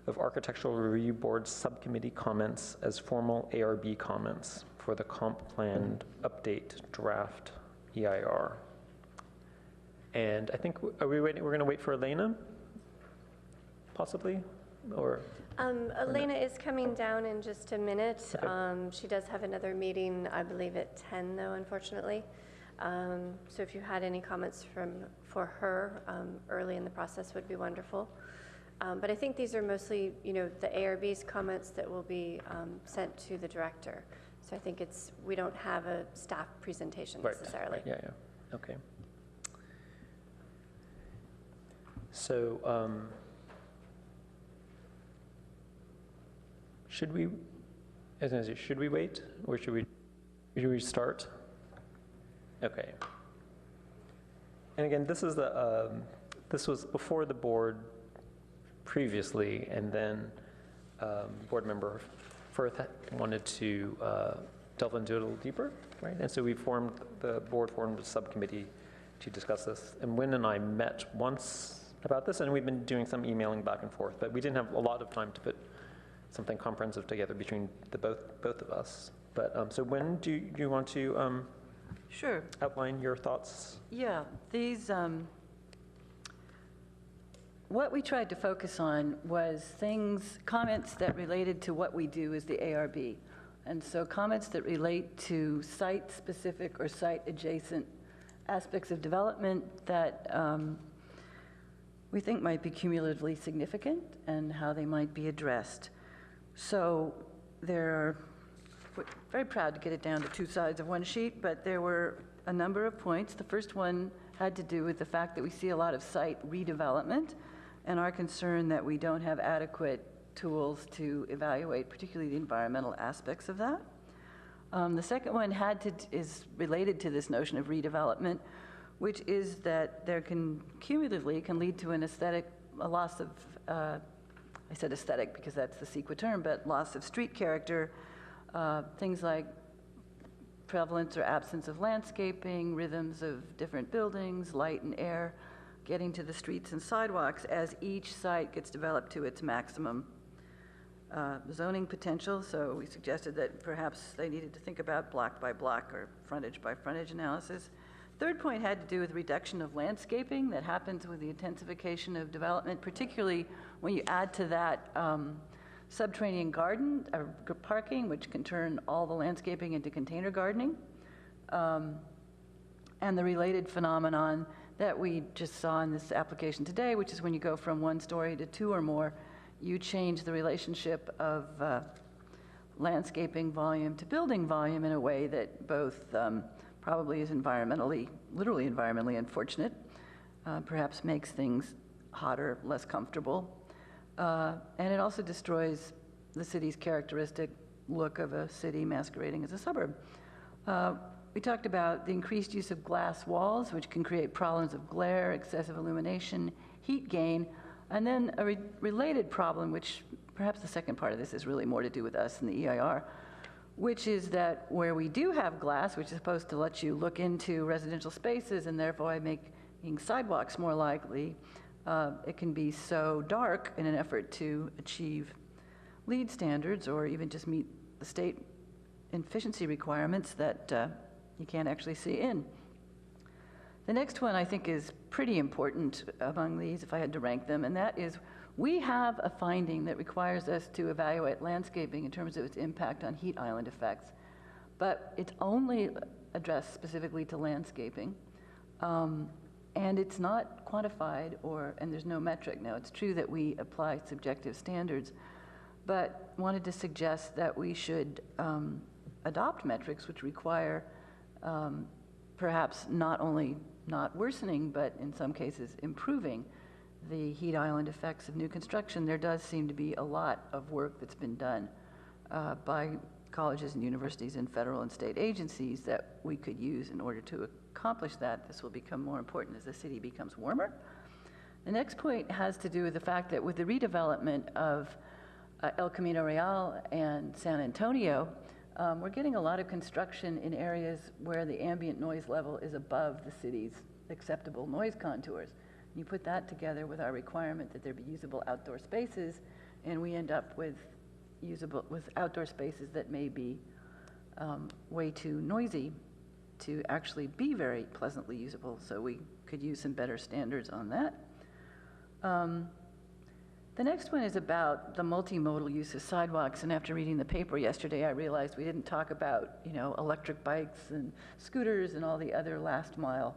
Speaker 1: of Architectural Review Board subcommittee comments as formal ARB comments for the comp plan update draft EIR. And I think, are we waiting? We're going to wait for Elena, possibly, or?
Speaker 4: Elena is coming down in just a minute.
Speaker 1: Okay.
Speaker 4: She does have another meeting, I believe, at 10, though, unfortunately. So if you had any comments for her early in the process would be wonderful. But I think these are mostly, the ARB's comments that will be sent to the director. So I think we don't have a staff presentation necessarily.
Speaker 1: Right, yeah, okay. So, should we wait, or should we start? Okay. And again, this was before the board previously, and then board member Firth wanted to delve into it a little deeper, right? And so the board formed a subcommittee to discuss this. And Wynn and I met once about this, and we've been doing some emailing back and forth, but we didn't have a lot of time to put something comprehensive together between both of us. But so Wynn, do you want to
Speaker 6: Sure.
Speaker 1: outline your thoughts?
Speaker 6: Yeah, these, what we tried to focus on was comments that related to what we do as the ARB. And so comments that relate to site-specific or site-adjacent aspects of development that we think might be cumulatively significant and how they might be addressed. So we're very proud to get it down to 2 sides of one sheet, but there were a number of points. The first one had to do with the fact that we see a lot of site redevelopment and our concern that we don't have adequate tools to evaluate, particularly the environmental aspects of that. The second one is related to this notion of redevelopment, which is that there can lead to a loss of, I said aesthetic because that's the CEQA term, but loss of street character, things like prevalence or absence of landscaping, rhythms of different buildings, light and air, getting to the streets and sidewalks as each site gets developed to its maximum zoning potential. So we suggested that perhaps they needed to think about block by block or frontage by frontage analysis. Third point had to do with reduction of landscaping that happens with the intensification of development, particularly when you add to that subterranean garden parking, which can turn all the landscaping into container gardening, and the related phenomenon that we just saw in this application today, which is when you go from 1 story to 2 or more, you change the relationship of landscaping volume to building volume in a way that both probably is literally environmentally unfortunate, perhaps makes things hotter, less comfortable, and it also destroys the city's characteristic look of a city masquerading as a suburb. We talked about the increased use of glass walls, which can create problems of glare, excessive illumination, heat gain, and then a related problem, which perhaps the second part of this is really more to do with us and the EIR, which is that where we do have glass, which is supposed to let you look into residential spaces and therefore making sidewalks more likely, it can be so dark in an effort to achieve LEED standards or even just meet the state efficiency requirements that you can't actually see in. The next one I think is pretty important among these, if I had to rank them, and that is we have a finding that requires us to evaluate landscaping in terms of its impact on heat island effects, but it's only addressed specifically to landscaping, and it's not quantified and there's no metric. Now, it's true that we apply subjective standards, but wanted to suggest that we should adopt metrics which require perhaps not only not worsening, but in some cases improving the heat island effects of new construction. There does seem to be a lot of work that's been done by colleges and universities and federal and state agencies that we could use in order to accomplish that. This will become more important as the city becomes warmer. The next point has to do with the fact that with the redevelopment of El Camino Real and San Antonio, we're getting a lot of construction in areas where the ambient noise level is above the city's acceptable noise contours. You put that together with our requirement that there be usable outdoor spaces, and we end up with outdoor spaces that may be way too noisy to actually be very pleasantly usable. So we could use some better standards on that. The next one is about the multimodal use of sidewalks, and after reading the paper yesterday, I realized we didn't talk about, electric bikes and scooters and all the other last mile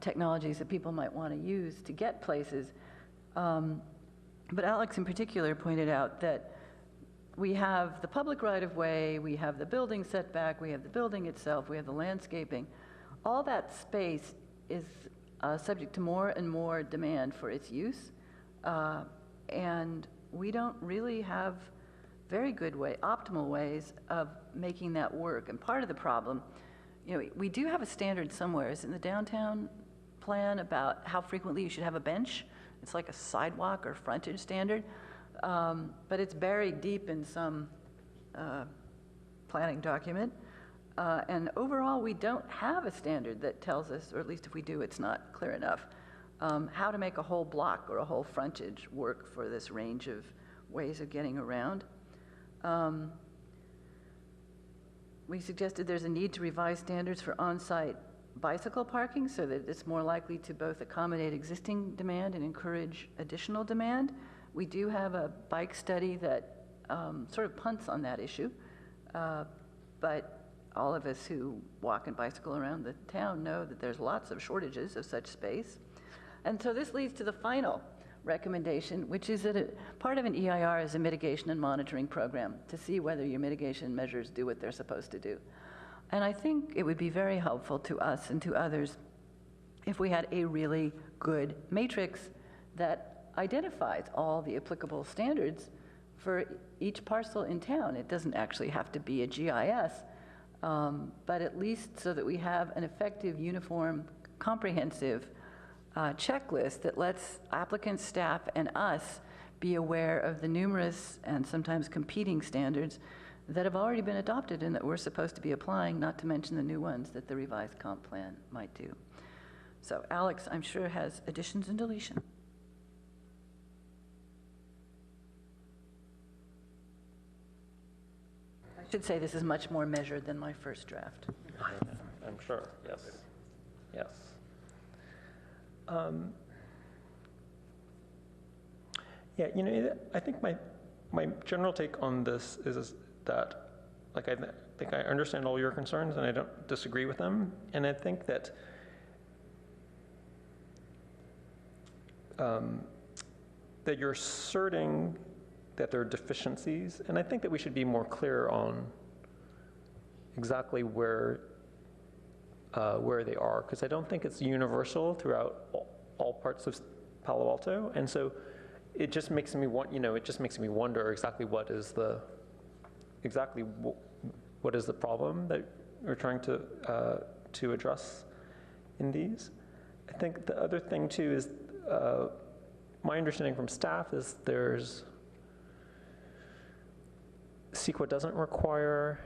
Speaker 6: technologies that people might want to use to get places. But Alex in particular pointed out that we have the public right-of-way, we have the building setback, we have the building itself, we have the landscaping. All that space is subject to more and more demand for its use. And we don't really have very good optimal ways of making that work. And part of the problem, we do have a standard somewhere. It's in the downtown plan about how frequently you should have a bench. It's like a sidewalk or frontage standard, but it's buried deep in some planning document. And overall, we don't have a standard that tells us, or at least if we do, it's not clear enough, how to make a whole block or a whole frontage work for this range of ways of getting around. We suggested there's a need to revise standards for on-site bicycle parking so that it's more likely to both accommodate existing demand and encourage additional demand. We do have a bike study that sort of punts on that issue, but all of us who walk and bicycle around the town know that there's lots of shortages of such space. And so this leads to the final recommendation, which is that part of an EIR is a mitigation and monitoring program to see whether your mitigation measures do what they're supposed to do. And I think it would be very helpful to us and to others if we had a really good matrix that identifies all the applicable standards for each parcel in town. It doesn't actually have to be a GIS, but at least so that we have an effective, uniform, comprehensive checklist that lets applicants, staff, and us be aware of the numerous and sometimes competing standards that have already been adopted and that we're supposed to be applying, not to mention the new ones that the revised comp plan might do. So Alex, I'm sure, has additions and deletions. I should say this is much more measured than my first draft.
Speaker 1: I'm sure, yes. Yes. Yeah, you know, I think my general take on this is that, like, I think I understand all your concerns and I don't disagree with them. And I think that that you're asserting that there are deficiencies, and I think that we should be more clear on exactly where they are, because I don't think it's universal throughout all parts of Palo Alto, and so it just makes me want, you know, it just makes me wonder exactly what is the problem that we're trying to address in these. I think the other thing too is my understanding from staff is CEQA doesn't require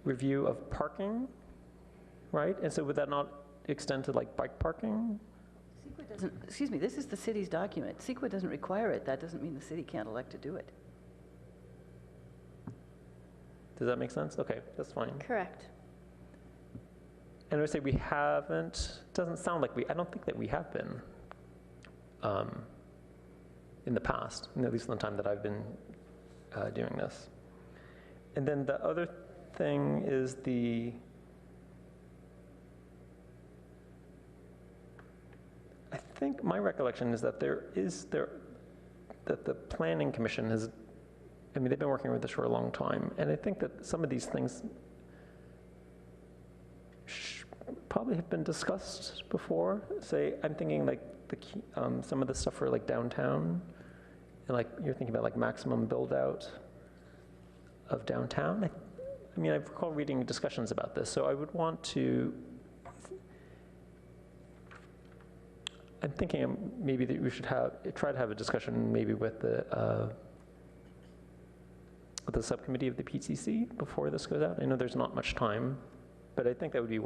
Speaker 1: review of parking, right? And so would that not extend to like bike parking?
Speaker 6: CEQA doesn't, excuse me, this is the city's document. CEQA doesn't require it. That doesn't mean the city can't elect to do it.
Speaker 1: Does that make sense? Okay, that's fine.
Speaker 4: Correct.
Speaker 1: And I would say we haven't, doesn't sound like I don't think that we have been in the past, at least in the time that I've been doing this. And then the other thing is I think my recollection is that that the Planning Commission has, I mean, they've been working with this for a long time, and I think that some of these things probably have been discussed before. Say, I'm thinking like some of the stuff for like downtown, and like you're thinking about like maximum build out of downtown. I mean, I recall reading discussions about this, so I would want to, I'm thinking maybe that we should try to have a discussion maybe with the subcommittee of the PCC before this goes out. I know there's not much time, but I think that would be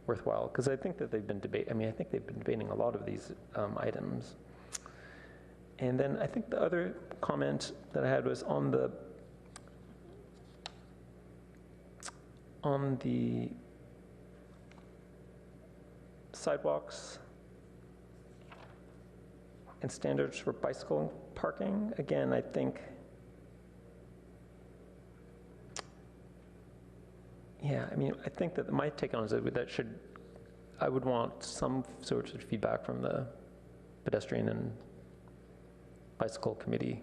Speaker 1: worthwhile, because I think that they've been debating a lot of these items. And then I think the other comment that I had was on the sidewalks and standards for bicycle parking. Again, I think, yeah, I mean, I think that my take on it is I would want some sort of feedback from the pedestrian and bicycle committee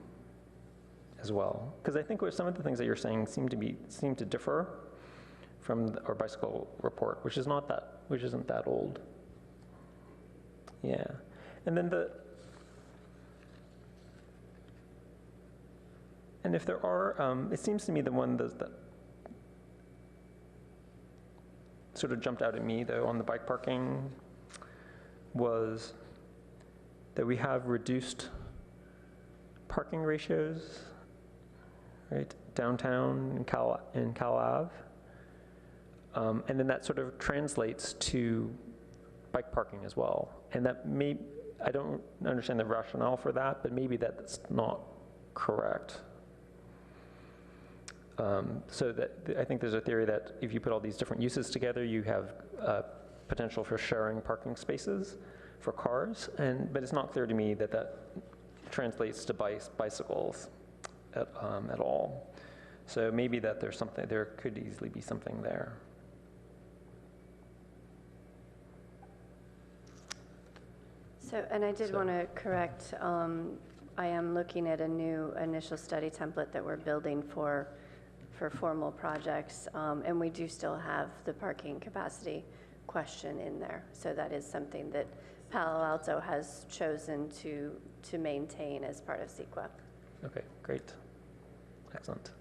Speaker 1: as well, because I think some of the things that you're saying seem to differ from our bicycle report, which isn't that old. Yeah, and then and if there are, it seems to me the one that sort of jumped out at me though on the bike parking was that we have reduced parking ratios, right, downtown in Cal Ave. And then that sort of translates to bike parking as well. And that I don't understand the rationale for that, but maybe that's not correct. So that I think there's a theory that if you put all these different uses together, you have potential for sharing parking spaces for cars. But it's not clear to me that translates to bicycles at all. So maybe that there could easily be something there.
Speaker 4: So, and I did want to correct, I am looking at a new initial study template that we're building for formal projects, and we do still have the parking capacity question in there. So that is something that Palo Alto has chosen to maintain as part of CEQA.
Speaker 1: Okay, great. Excellent.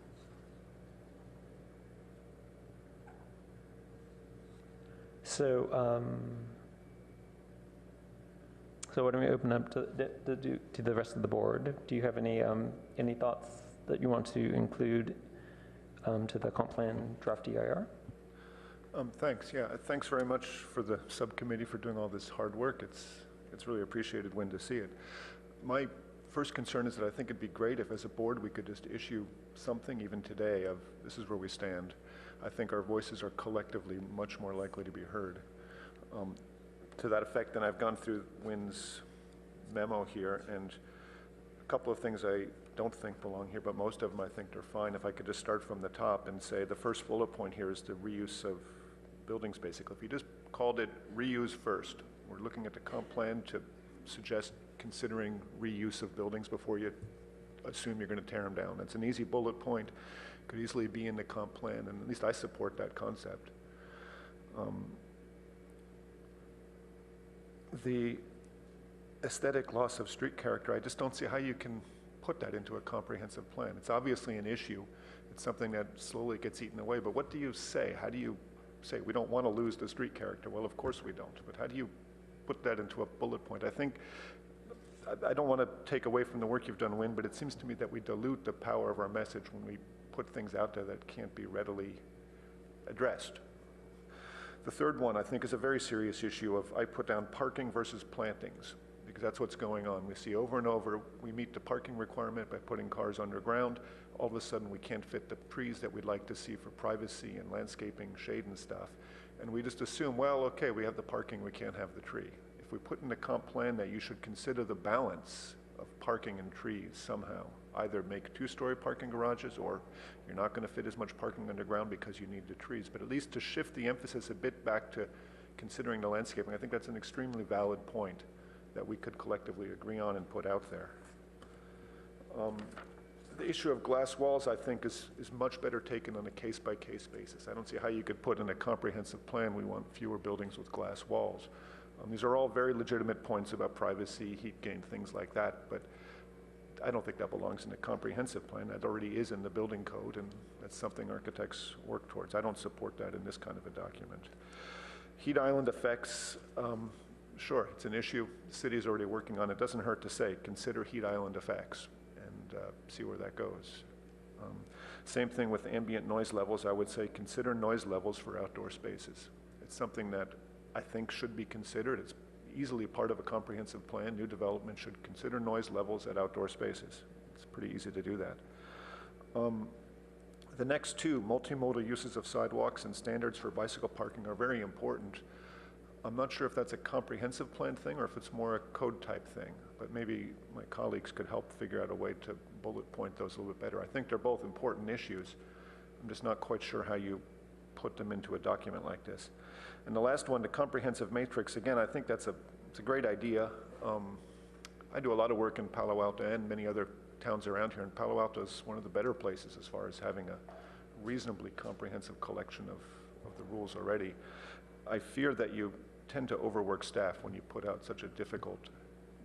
Speaker 1: So, So why don't we open up to the rest of the board? Do you have any thoughts that you want to include to the comp plan draft EIR?
Speaker 7: Thanks. Yeah, thanks very much for the subcommittee for doing all this hard work. It's really appreciated when to see it. My first concern is that I think it'd be great if, as a board, we could just issue something, even today, of this is where we stand. I think our voices are collectively much more likely to be heard. To that effect, then I've gone through Wynn's memo here, and a couple of things I don't think belong here, but most of them I think are fine. If I could just start from the top and say the first bullet point here is the reuse of buildings, basically. If you just called it reuse first, we're looking at the comp plan to suggest considering reuse of buildings before you assume you're going to tear them down. It's an easy bullet point, could easily be in the comp plan, and at least I support that concept. The aesthetic loss of street character, I just don't see how you can put that into a comprehensive plan. It's obviously an issue. It's something that slowly gets eaten away, but what do you say? How do you say we don't want to lose the street character? Well, of course we don't, but how do you put that into a bullet point? I think, I don't want to take away from the work you've done, Wynn, but it seems to me that we dilute the power of our message when we put things out there that can't be readily addressed. The third one, I think, is a very serious issue of, I put down parking versus plantings, because that's what's going on. We see over and over, we meet the parking requirement by putting cars underground. All of a sudden, we can't fit the trees that we'd like to see for privacy and landscaping, shade and stuff. And we just assume, well, okay, we have the parking, we can't have the tree. If we put in the comp plan that you should consider the balance of parking and trees somehow, either make two-story parking garages, or you're not going to fit as much parking underground because you need the trees, but at least to shift the emphasis a bit back to considering the landscaping, I think that's an extremely valid point that we could collectively agree on and put out there. The issue of glass walls, I think, is much better taken on a case-by-case basis. I don't see how you could put in a comprehensive plan, we want fewer buildings with glass walls. These are all very legitimate points about privacy, heat gain, things like that, but I don't think that belongs in a comprehensive plan. That already is in the building code, and that's something architects work towards. I don't support that in this kind of a document. Heat island effects, sure, it's an issue. The city is already working on it. It doesn't hurt to say, consider heat island effects and see where that goes. Same thing with ambient noise levels. I would say consider noise levels for outdoor spaces. It's something that I think should be considered. It's easily part of a comprehensive plan. New development should consider noise levels at outdoor spaces. It's pretty easy to do that. The next two, multimodal uses of sidewalks and standards for bicycle parking, are very important. I'm not sure if that's a comprehensive plan thing or if it's more a code type thing, but maybe my colleagues could help figure out a way to bullet point those a little bit better. I think they're both important issues. I'm just not quite sure how you put them into a document like this. And the last one, the comprehensive matrix, again, I think it's a great idea. I do a lot of work in Palo Alto and many other towns around here, and Palo Alto is one of the better places as far as having a reasonably comprehensive collection of the rules already. I fear that you tend to overwork staff when you put out such a difficult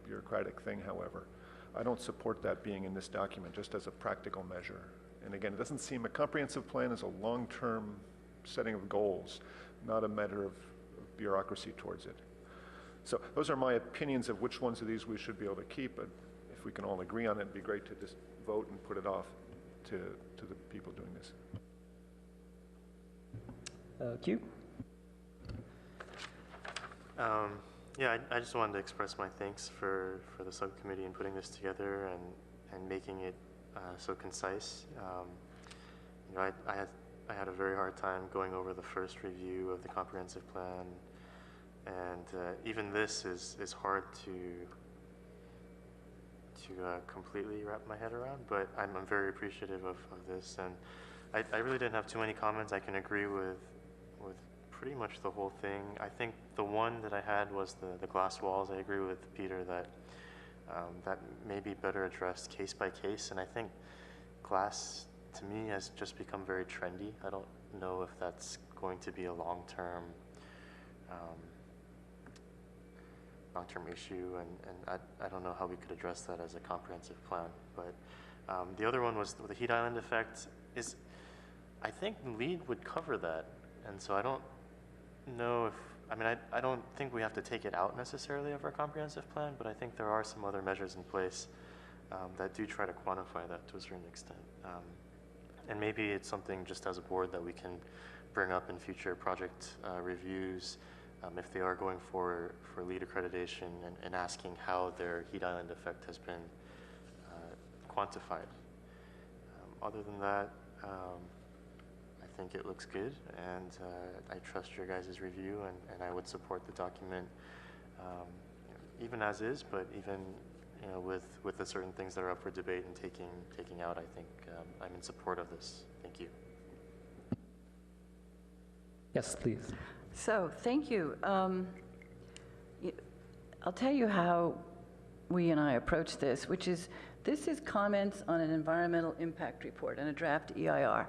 Speaker 7: bureaucratic thing, however. I don't support that being in this document, just as a practical measure. And again, it doesn't seem, a comprehensive plan is a long-term setting of goals, not a matter of bureaucracy towards it. So those are my opinions of which ones of these we should be able to keep, but if we can all agree on it, it'd be great to just vote and put it off to the people doing this.
Speaker 1: Q?
Speaker 8: Yeah, I just wanted to express my thanks for the subcommittee and putting this together and making it so concise. You know, I had a very hard time going over the first review of the comprehensive plan, and even this is hard to completely wrap my head around, but I'm very appreciative of this, and I really didn't have too many comments. I can agree with pretty much the whole thing. I think the one that I had was the glass walls. I agree with Peter that that may be better addressed case by case, and I think glass to me has just become very trendy. I don't know if that's going to be a long-term issue, and I don't know how we could address that as a comprehensive plan. But the other one was the heat island effect. I think LEED would cover that, and so I don't know if I mean, I don't think we have to take it out necessarily of our comprehensive plan, but I think there are some other measures in place that do try to quantify that to a certain extent. And maybe it's something just as a board that we can bring up in future project reviews if they are going for LEED accreditation and asking how their heat island effect has been quantified. Other than that, I think it looks good, and I trust your guys' review, and I would support the document even as is, but even with the certain things that are up for debate and taking out. I think I'm in support of this. Thank you.
Speaker 1: Yes, please.
Speaker 6: So, thank you. I'll tell you how we and I approach this, which is, this is comments on an environmental impact report and a draft EIR.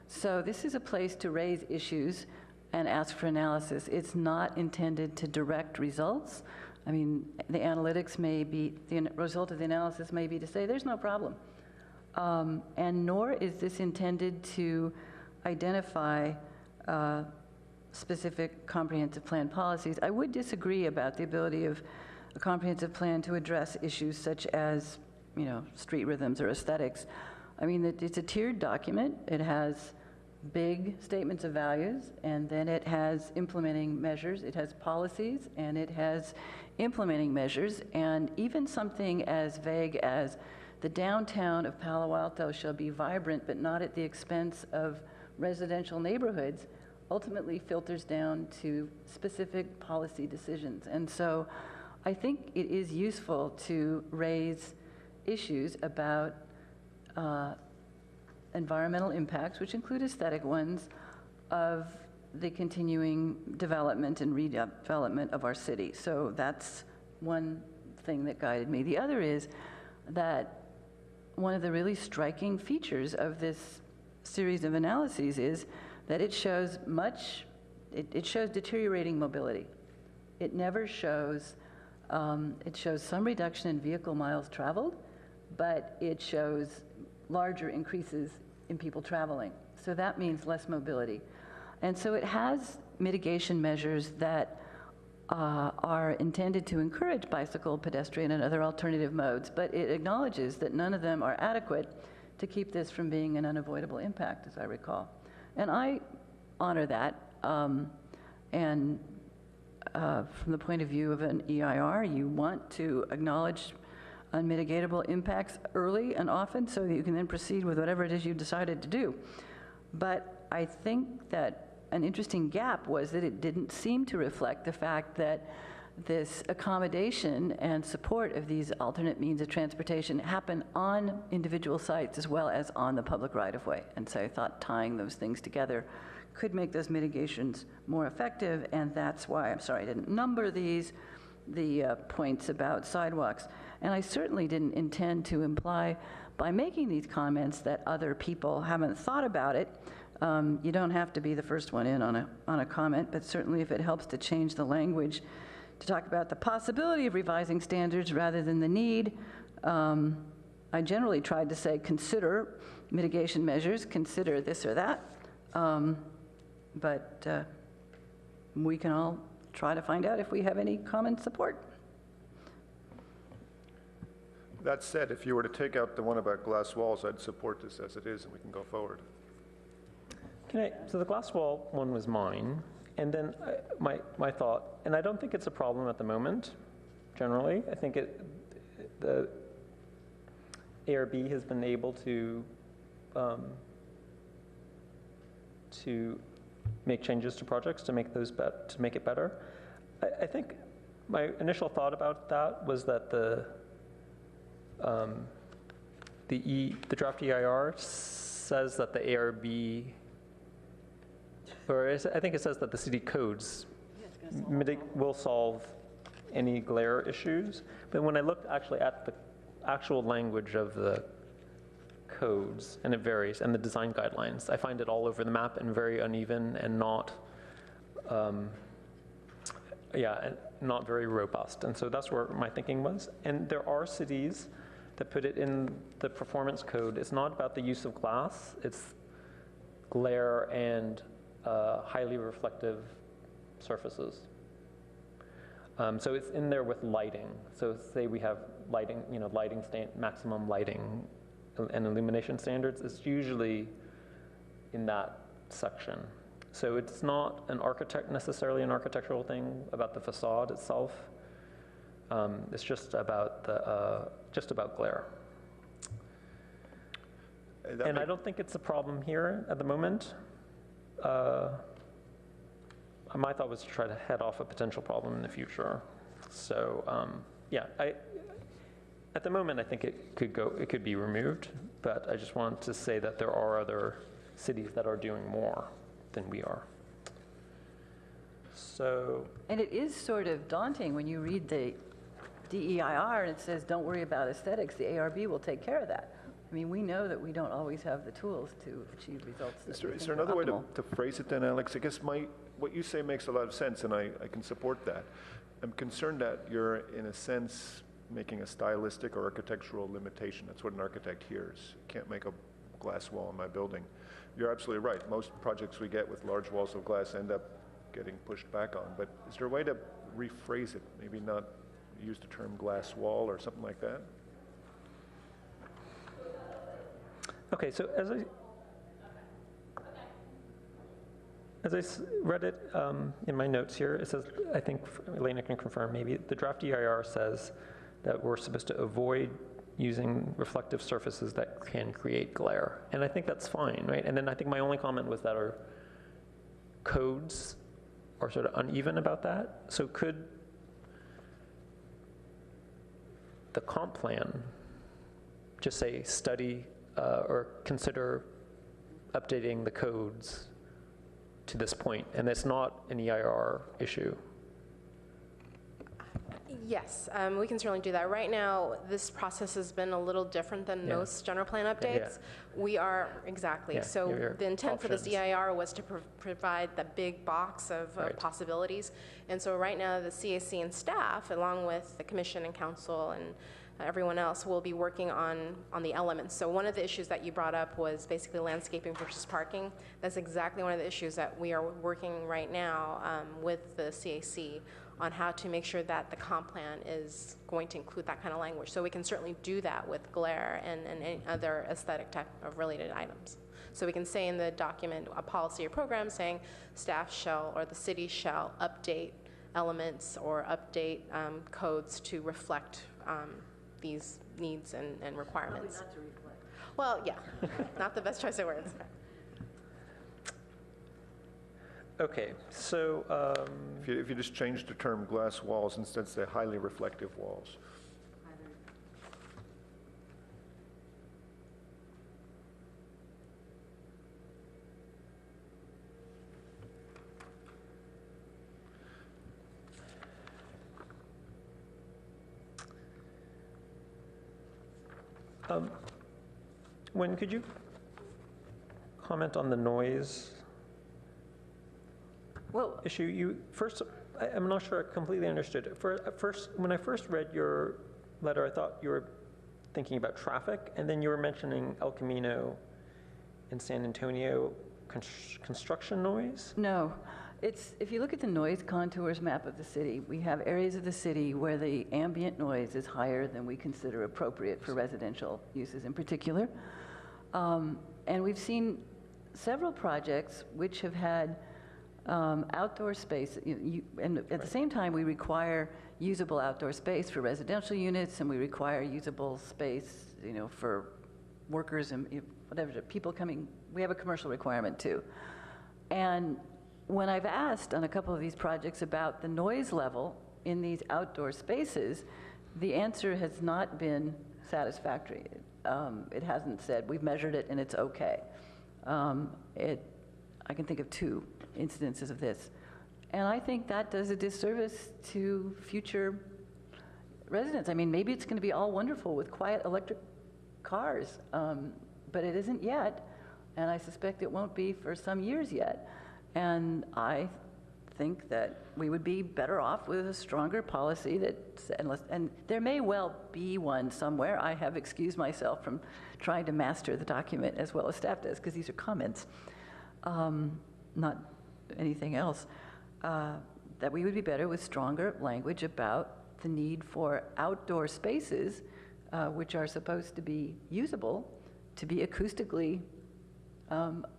Speaker 6: So this is a place to raise issues and ask for analysis. It's not intended to direct results. I mean, the analytics may be, the result of the analysis may be to say there's no problem. And nor is this intended to identify specific comprehensive plan policies. I would disagree about the ability of a comprehensive plan to address issues such as, street rhythms or aesthetics. I mean, it's a tiered document. It has big statements of values, and then it has implementing measures. It has policies, and it has implementing measures, and even something as vague as the downtown of Palo Alto shall be vibrant, but not at the expense of residential neighborhoods, ultimately filters down to specific policy decisions. And so I think it is useful to raise issues about environmental impacts, which include aesthetic ones, of the continuing development and redevelopment of our city. So that's one thing that guided me. The other is that one of the really striking features of this series of analyses is that it shows it shows deteriorating mobility. It never shows, it shows some reduction in vehicle miles traveled, but it shows larger increases in people traveling. So that means less mobility. And so it has mitigation measures that are intended to encourage bicycle, pedestrian, and other alternative modes, but it acknowledges that none of them are adequate to keep this from being an unavoidable impact, as I recall. And I honor that. And from the point of view of an EIR, you want to acknowledge unmitigatable impacts early and often so that you can then proceed with whatever it is you decided to do. But I think that an interesting gap was that it didn't seem to reflect the fact that this accommodation and support of these alternate means of transportation happen on individual sites as well as on the public right-of-way. And so I thought tying those things together could make those mitigations more effective, and that's why, I'm sorry I didn't number these, the points about sidewalks. And I certainly didn't intend to imply by making these comments that other people haven't thought about it. You don't have to be the first one in on a comment, but certainly if it helps to change the language to talk about the possibility of revising standards rather than the need. I generally tried to say consider mitigation measures, consider this or that, but we can all try to find out if we have any common support.
Speaker 7: That said, if you were to take out the one about glass walls, I'd support this as it is, and we can go forward.
Speaker 1: So the glass wall one was mine, and then my thought, and I don't think it's a problem at the moment, generally. I think the ARB has been able to make changes to projects to make those to make it better. I think my initial thought about that was that the draft EIR says that the ARB, or I think it says that the city codes will solve any glare issues. But when I looked actually at the actual language of the codes, and it varies, and the design guidelines, I find it all over the map and very uneven and not, not very robust. And so that's where my thinking was. And there are cities that put it in the performance code. It's not about the use of glass, it's glare and highly reflective surfaces. So it's in there with lighting. So say we have lighting, maximum lighting and illumination standards, it's usually in that section. So it's not necessarily an architectural thing about the facade itself. It's just about glare. And I don't think it's a problem here at the moment. My thought was to try to head off a potential problem in the future. So at the moment, I think it could be removed, but I just wanted to say that there are other cities that are doing more than we are. So.
Speaker 6: And it is sort of daunting when you read the DEIR and it says, don't worry about aesthetics, the ARB will take care of that. I mean, we know that we don't always have the tools to achieve results.
Speaker 7: Is there another way to phrase it then, Alex? I guess what you say makes a lot of sense, and I can support that. I'm concerned that you're, in a sense, making a stylistic or architectural limitation. That's what an architect hears. Can't make a glass wall in my building. You're absolutely right. Most projects we get with large walls of glass end up getting pushed back on. But is there a way to rephrase it? Maybe not use the term glass wall or something like that?
Speaker 1: Okay, so as I read it in my notes here, it says, I think Elena can confirm, maybe the draft EIR says that we're supposed to avoid using reflective surfaces that can create glare. And I think that's fine, right? And then I think my only comment was that our codes are sort of uneven about that. So could the comp plan just say study or consider updating the codes to this point, and it's not an EIR issue?
Speaker 9: Yes, we can certainly do that. Right now, this process has been a little different than most general plan updates. We are, exactly.
Speaker 1: Yeah,
Speaker 9: so
Speaker 1: your
Speaker 9: the intent for this
Speaker 1: options.
Speaker 9: EIR was to provide the big box of
Speaker 1: Right.
Speaker 9: possibilities. And so right now, the CAC and staff, along with the commission and council and everyone else, will be working on the elements. So one of the issues that you brought up was basically landscaping versus parking. That's exactly one of the issues that we are working right now with the CAC on how to make sure that the comp plan is going to include that kind of language. So we can certainly do that with glare and any other aesthetic type of related items. So we can say in the document a policy or program saying staff shall or the city shall update elements or update codes to reflect these needs and requirements.
Speaker 6: Probably not to reflect.
Speaker 9: Well, yeah, not the best choice of words.
Speaker 1: Okay, so
Speaker 7: If you just change the term glass walls instead, say highly reflective walls.
Speaker 1: When could you comment on the noise
Speaker 6: Well,
Speaker 1: issue? I'm not sure I completely understood it. When I first read your letter, I thought you were thinking about traffic, and then you were mentioning El Camino and San Antonio construction noise.
Speaker 6: no. If you look at the noise contours map of the city, we have areas of the city where the ambient noise is higher than we consider appropriate for residential uses in particular. And we've seen several projects which have had outdoor space, and at the same time, we require usable outdoor space for residential units, and we require usable space, for workers and whatever, people coming. We have a commercial requirement too. And when I've asked on a couple of these projects about the noise level in these outdoor spaces, the answer has not been satisfactory. It hasn't said, we've measured it and it's okay. I can think of 2 incidences of this. And I think that does a disservice to future residents. I mean, maybe it's going to be all wonderful with quiet electric cars, but it isn't yet, and I suspect it won't be for some years yet. And I think that we would be better off with a stronger policy and there may well be one somewhere. I have excused myself from trying to master the document as well as staff does, because these are comments, not anything else. that we would be better with stronger language about the need for outdoor spaces, which are supposed to be usable, to be acoustically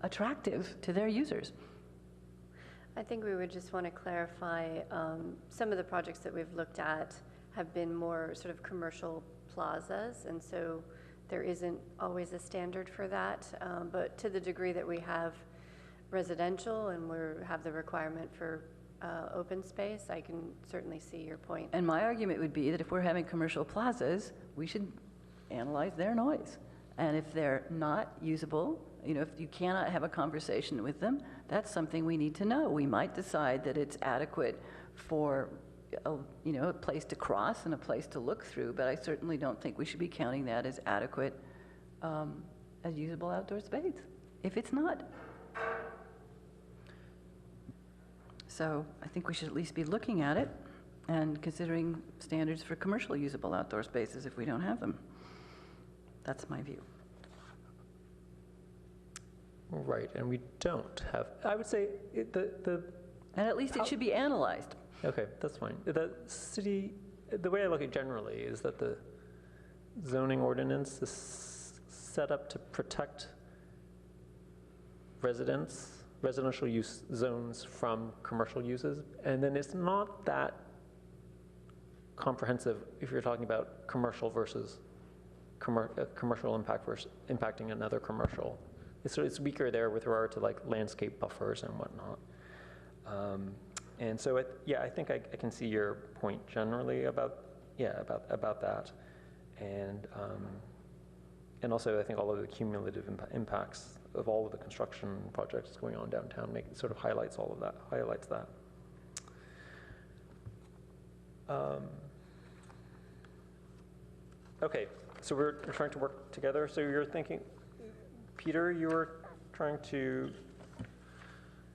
Speaker 6: attractive to their users.
Speaker 4: I think we would just want to clarify, some of the projects that we've looked at have been more sort of commercial plazas, and so there isn't always a standard for that. But to the degree that we have residential and we have the requirement for open space, I can certainly see your point.
Speaker 6: And my argument would be that if we're having commercial plazas, we should analyze their noise. And if they're not usable, you know, if you cannot have a conversation with them, that's something we need to know. We might decide that it's adequate for a place to cross and a place to look through, but I certainly don't think we should be counting that as adequate as usable outdoor space, if it's not. So I think we should at least be looking at it and considering standards for commercial usable outdoor spaces if we don't have them. That's my view.
Speaker 1: Right, and we don't have, I would say,
Speaker 6: And at least it should be analyzed.
Speaker 1: okay, that's fine. The way I look at it generally is that the zoning ordinance is set up to protect residential use zones from commercial uses, and then it's not that comprehensive if you're talking about commercial versus commercial impact versus impacting another commercial. It's weaker there with regard to like landscape buffers and whatnot. And so, I think I can see your point generally about that, and also I think all of the cumulative impacts of all of the construction projects going on downtown sort of highlights all of that, highlights that. Okay, so we're trying to work together. So you're thinking, Peter, you were trying to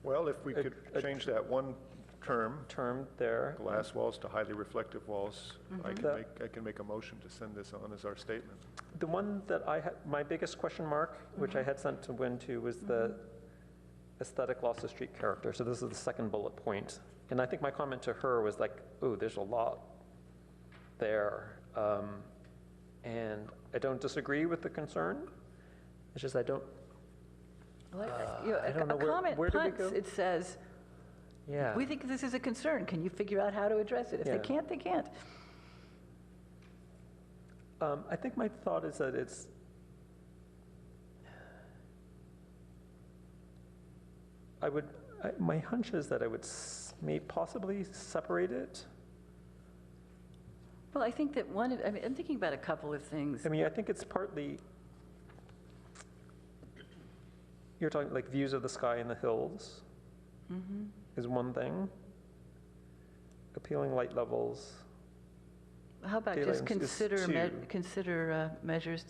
Speaker 7: Well, if we could change that one term
Speaker 1: there.
Speaker 7: glass walls to highly reflective walls, I can make a motion to send this on as our statement.
Speaker 1: The one that I had, my biggest question mark, which I had sent to Wynn to, was the aesthetic loss of street character. So this is the second bullet point. And I think my comment to her was like, oh, there's a lot there. And I don't disagree with the concern. It's just I don't, I don't know,
Speaker 6: a comment
Speaker 1: where do we
Speaker 6: punts,
Speaker 1: go?
Speaker 6: it says,
Speaker 1: Yeah.
Speaker 6: we think this is a concern. Can you figure out how to address it? If they
Speaker 1: Yeah.
Speaker 6: can't, they can't.
Speaker 1: I think my thought is that it's, my hunch is that I would may possibly separate it.
Speaker 6: Well, I think that I'm thinking about a couple of things.
Speaker 1: I mean, I think it's partly, you're talking like views of the sky and the hills is one thing. Appealing light levels.
Speaker 6: How about
Speaker 1: daylight
Speaker 6: just
Speaker 1: is two.
Speaker 6: consider measures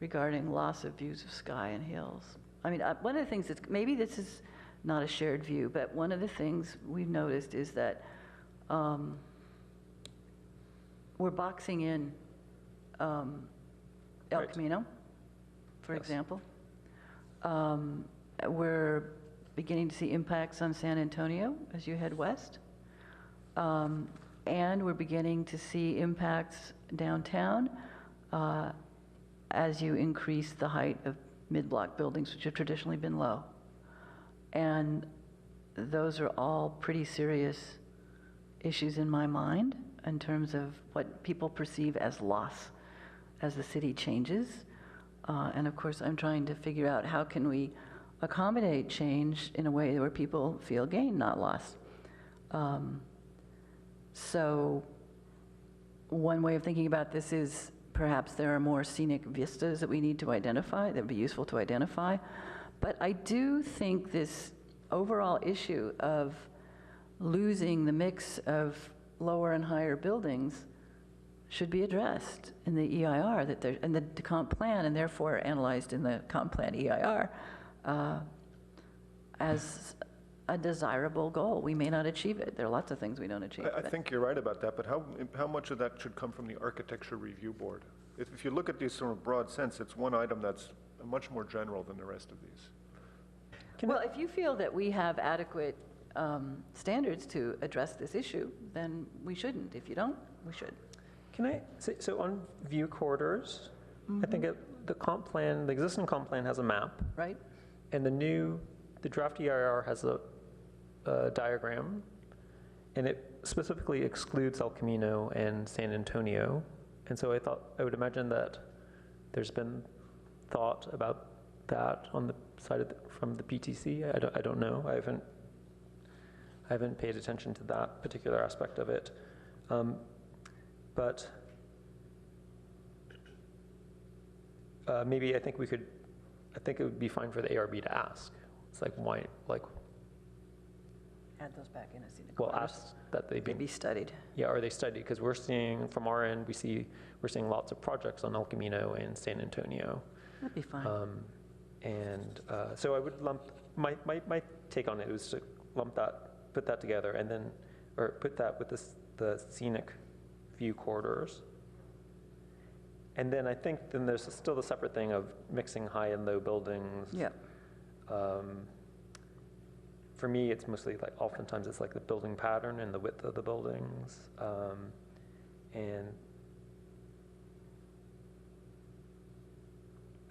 Speaker 6: regarding loss of views of sky and hills? I mean, one of the things that's, maybe this is not a shared view, but one of the things we've noticed is that we're boxing in El
Speaker 1: Right.
Speaker 6: Camino, for
Speaker 1: Yes.
Speaker 6: example. We're beginning to see impacts on San Antonio as you head west. And we're beginning to see impacts downtown as you increase the height of mid-block buildings, which have traditionally been low. And those are all pretty serious issues in my mind in terms of what people perceive as loss as the city changes. And of course, I'm trying to figure out how can we accommodate change in a way where people feel gain, not loss. So one way of thinking about this is perhaps there are more scenic vistas that we need to identify, that would be useful to identify. But I do think this overall issue of losing the mix of lower and higher buildings should be addressed in the EIR, and the comp plan, and therefore analyzed in the comp plan EIR as a desirable goal. We may not achieve it. There are lots of things we don't achieve.
Speaker 7: I think you're right about that, but how much of that should come from the Architecture Review Board? If you look at these sort of broad sense, it's one item that's much more general than the rest of these.
Speaker 6: Well, if you feel that we have adequate standards to address this issue, then we shouldn't. If you don't, we should.
Speaker 1: Can I say, so on view corridors, I think the comp plan, the existing comp plan has a map,
Speaker 6: Right?
Speaker 1: and the draft EIR has a diagram, and it specifically excludes El Camino and San Antonio. And so I would imagine that there's been thought about that on the side of from the PTC. I don't know. I haven't paid attention to that particular aspect of it. But maybe I think it would be fine for the ARB to ask. It's like, why, like,
Speaker 6: Add those back in as scenic
Speaker 1: well,
Speaker 6: corridors.
Speaker 1: ask that they
Speaker 6: They be studied.
Speaker 1: yeah, are they studied? Because we're seeing, from our end, we're seeing lots of projects on El Camino and San Antonio.
Speaker 6: That'd be fine.
Speaker 1: So I would lump, my take on it was to lump that, put that together, and then, or put that with the scenic view corridors. And then I think then there's still the separate thing of mixing high and low buildings.
Speaker 6: Yeah.
Speaker 1: For me, it's mostly like, oftentimes it's like the building pattern and the width of the buildings. And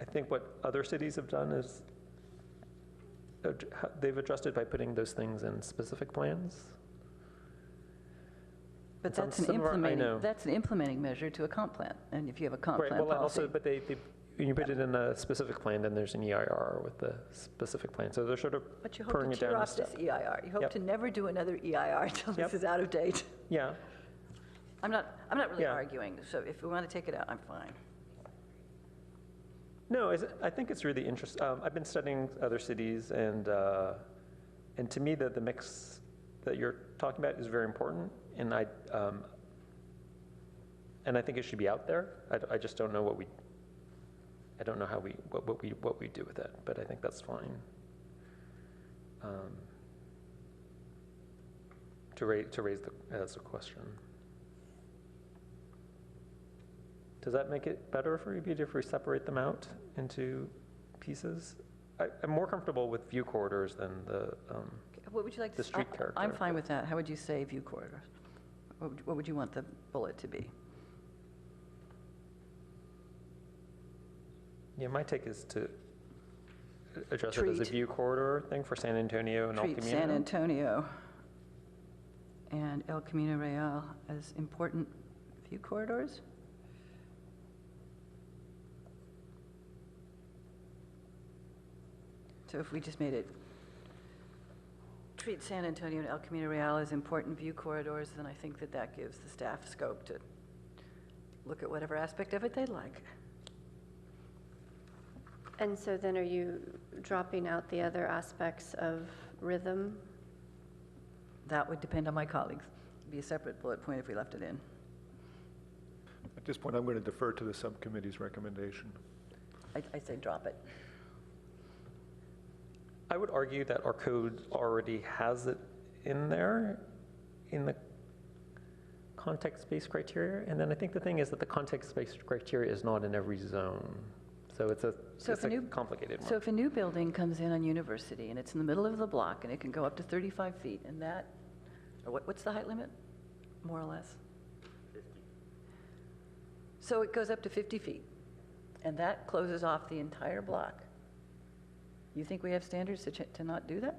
Speaker 1: I think what other cities have done is they've addressed it by putting those things in specific plans.
Speaker 6: But
Speaker 1: Some-
Speaker 6: that's an
Speaker 1: some of our- I know.
Speaker 6: implementing measure to a comp plan. And if you have a comp
Speaker 1: Right,
Speaker 6: plan
Speaker 1: well, also,
Speaker 6: policy.
Speaker 1: but when you put it in a specific plan, then there's an EIR with the specific plan. So they're sort of
Speaker 6: But you hope
Speaker 1: purring
Speaker 6: to
Speaker 1: it down
Speaker 6: tear
Speaker 1: a
Speaker 6: off this
Speaker 1: step.
Speaker 6: EIR. You hope
Speaker 1: Yep.
Speaker 6: to never do another EIR until
Speaker 1: Yep.
Speaker 6: this is out of date.
Speaker 1: Yeah,
Speaker 6: I'm not really
Speaker 1: Yeah.
Speaker 6: arguing, so if we want to take it out, I'm fine.
Speaker 1: no, I think it's really interesting. I've been studying other cities, and to me, the mix that you're talking about is very important, and I think it should be out there. I just don't know I don't know how what we do with it, but I think that's fine. To raise as a question. Does that make it better for you if we separate them out into pieces? I'm more comfortable with view corridors than
Speaker 6: What would you like to
Speaker 1: the street character.
Speaker 6: I'm fine with that. How would you say view corridors? What would you want the bullet to be?
Speaker 1: Yeah, my take is to address it as a
Speaker 6: Treat.
Speaker 1: view corridor thing for San Antonio and El
Speaker 6: Treat
Speaker 1: Camino.
Speaker 6: San Antonio and El Camino Real as important view corridors? So if we just made it, treat San Antonio and El Camino Real as important view corridors, then I think that gives the staff scope to look at whatever aspect of it they'd like.
Speaker 4: And so then are you dropping out the other aspects of rhythm?
Speaker 6: That would depend on my colleagues. It'd be a separate bullet point if we left it in.
Speaker 7: At this point, I'm going to defer to the subcommittee's recommendation.
Speaker 6: I say drop it.
Speaker 1: I would argue that our code already has it in there, in the context-based criteria. And then I think the thing is that the context-based criteria is not in every zone. So it's a complicated one.
Speaker 6: So if a new building comes in on University and it's in the middle of the block and it can go up to 35 feet and that, or what's the height limit, more or less? 50. So it goes up to 50 feet and that closes off the entire block. You think we have standards to not do that?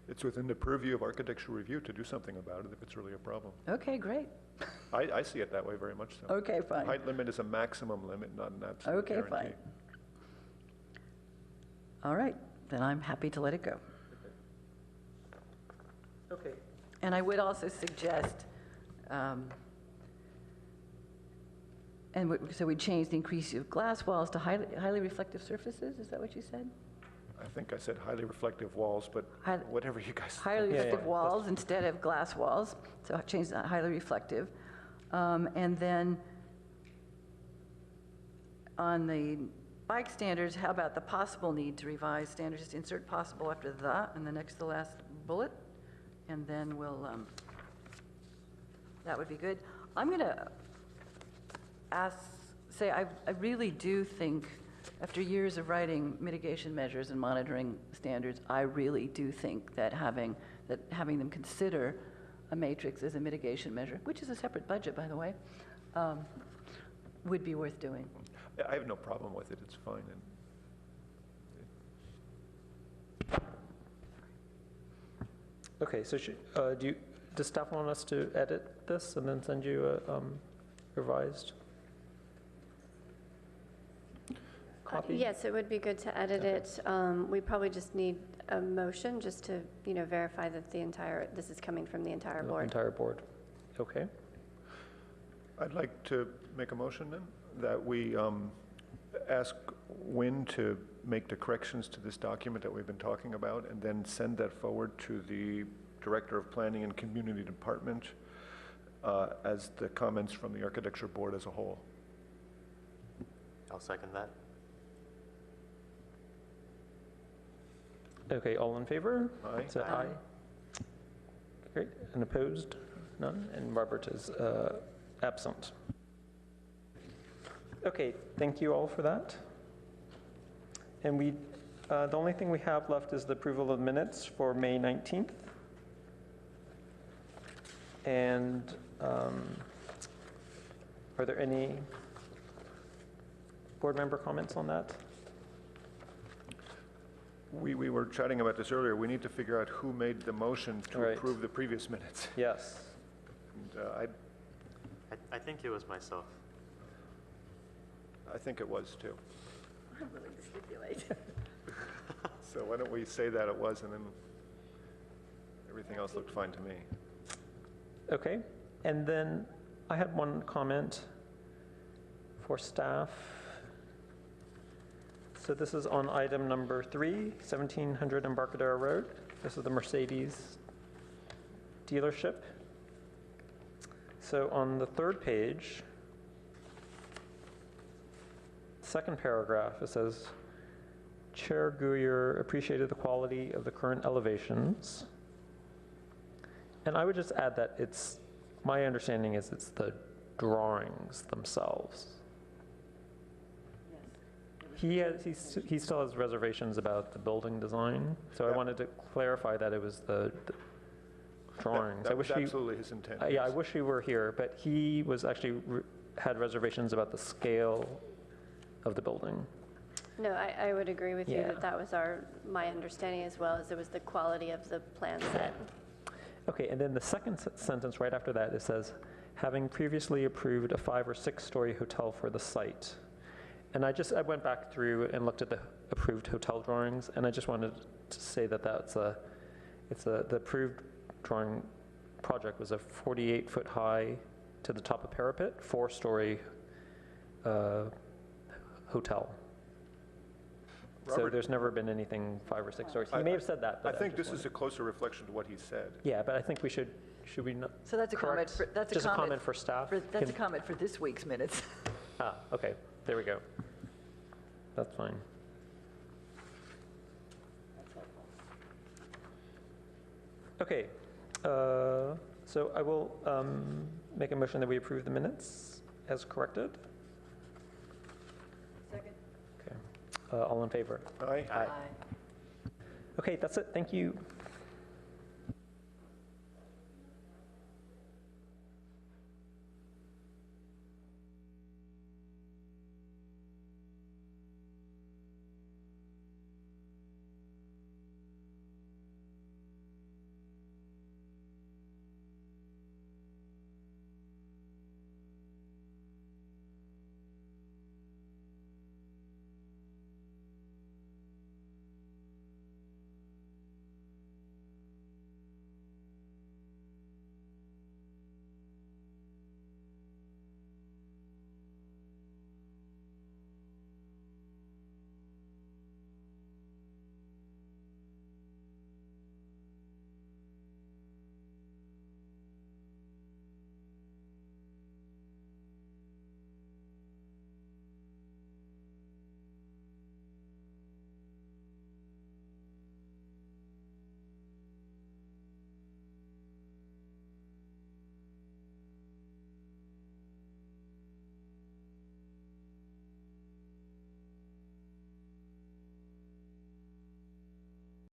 Speaker 7: It's within the purview of architectural review to do something about it if it's really a problem.
Speaker 6: Okay, great.
Speaker 7: I see it that way very much so.
Speaker 6: Okay, fine.
Speaker 7: Height limit is a maximum limit, not an absolute
Speaker 6: Okay,
Speaker 7: guarantee.
Speaker 6: fine. All right, then I'm happy to let it go.
Speaker 5: Okay.
Speaker 6: And I would also suggest, so we changed the increase of glass walls to highly reflective surfaces, is that what you said?
Speaker 7: I think I said highly reflective walls, but
Speaker 6: Hi-
Speaker 7: whatever you guys.
Speaker 6: Highly
Speaker 1: Yeah,
Speaker 6: reflective
Speaker 1: yeah.
Speaker 6: walls instead of glass walls, so I changed that highly reflective. And then on the bike standards, how about the possible need to revise standards? Just insert possible after that in the next to the last bullet, and then we'll, that would be good. I'm going to I really do think After years of writing mitigation measures and monitoring standards, I really do think that having them consider a matrix as a mitigation measure, which is a separate budget, by the way, would be worth doing.
Speaker 7: I have no problem with it, it's fine.
Speaker 1: Okay, so does staff want us to edit this and then send you a revised copy?
Speaker 4: Yes, it would be good to edit it. We probably just need a motion just to, verify that this is coming from the entire
Speaker 1: The
Speaker 4: board.
Speaker 1: entire board, okay.
Speaker 7: I'd like to make a motion then, that we ask Wynn to make the corrections to this document that we've been talking about, and then send that forward to the Director of Planning and Community Department as the comments from the Architecture Board as a whole.
Speaker 8: I'll second that.
Speaker 1: Okay, all in favor?
Speaker 7: Aye.
Speaker 1: Say aye. Great, and opposed? None, and Robert is absent. Okay, thank you all for that. And the only thing we have left is the approval of minutes for May 19th. And are there any board member comments on that?
Speaker 7: We were chatting about this earlier. We need to figure out who made the motion to
Speaker 1: Right.
Speaker 7: approve the previous minutes.
Speaker 1: Yes.
Speaker 7: And
Speaker 8: I think it was myself.
Speaker 7: I think it was too.
Speaker 6: I'm willing to stipulate.
Speaker 7: So why don't we say that it was, and then everything else looked fine to me.
Speaker 1: Okay, and then I had one comment for staff. So this is on item number 3, 1700 Embarcadero Road. This is the Mercedes dealership. So on the third page, second paragraph, it says, Chair Guyer appreciated the quality of the current elevations. And I would just add that my understanding is it's the drawings themselves. He still has reservations about the building design, so I wanted to clarify that it was the drawings.
Speaker 7: That
Speaker 1: I
Speaker 7: was
Speaker 1: wish
Speaker 7: absolutely his intent.
Speaker 1: yeah, I wish he were here, but he was actually had reservations about the scale of the building.
Speaker 4: No, I would agree with you
Speaker 1: Yeah.
Speaker 4: that was my understanding as well, as it was the quality of the plan set.
Speaker 1: Okay, and then the second sentence right after that, it says, having previously approved a 5 or 6 story hotel for the site. And I went back through and looked at the approved hotel drawings, and I just wanted to say that the approved drawing project was a 48-foot high to the top of parapet, 4-story hotel. So
Speaker 7: Robert-
Speaker 1: there's never been anything 5 or 6 stories. He may have said that,
Speaker 7: I
Speaker 1: but
Speaker 7: think
Speaker 1: just
Speaker 7: this is a closer reflection to what he said.
Speaker 1: yeah, but I think we should we not?
Speaker 6: So that's a comment
Speaker 1: correct?
Speaker 6: for,
Speaker 1: Just a comment for staff?
Speaker 6: That's a
Speaker 1: Can-
Speaker 6: comment for this week's minutes.
Speaker 1: Ah, okay, there we go. That's fine. Okay, so I will make a motion that we approve the minutes as corrected.
Speaker 6: Second.
Speaker 1: Okay, all in favor?
Speaker 7: Aye?
Speaker 1: Okay, that's it, thank you.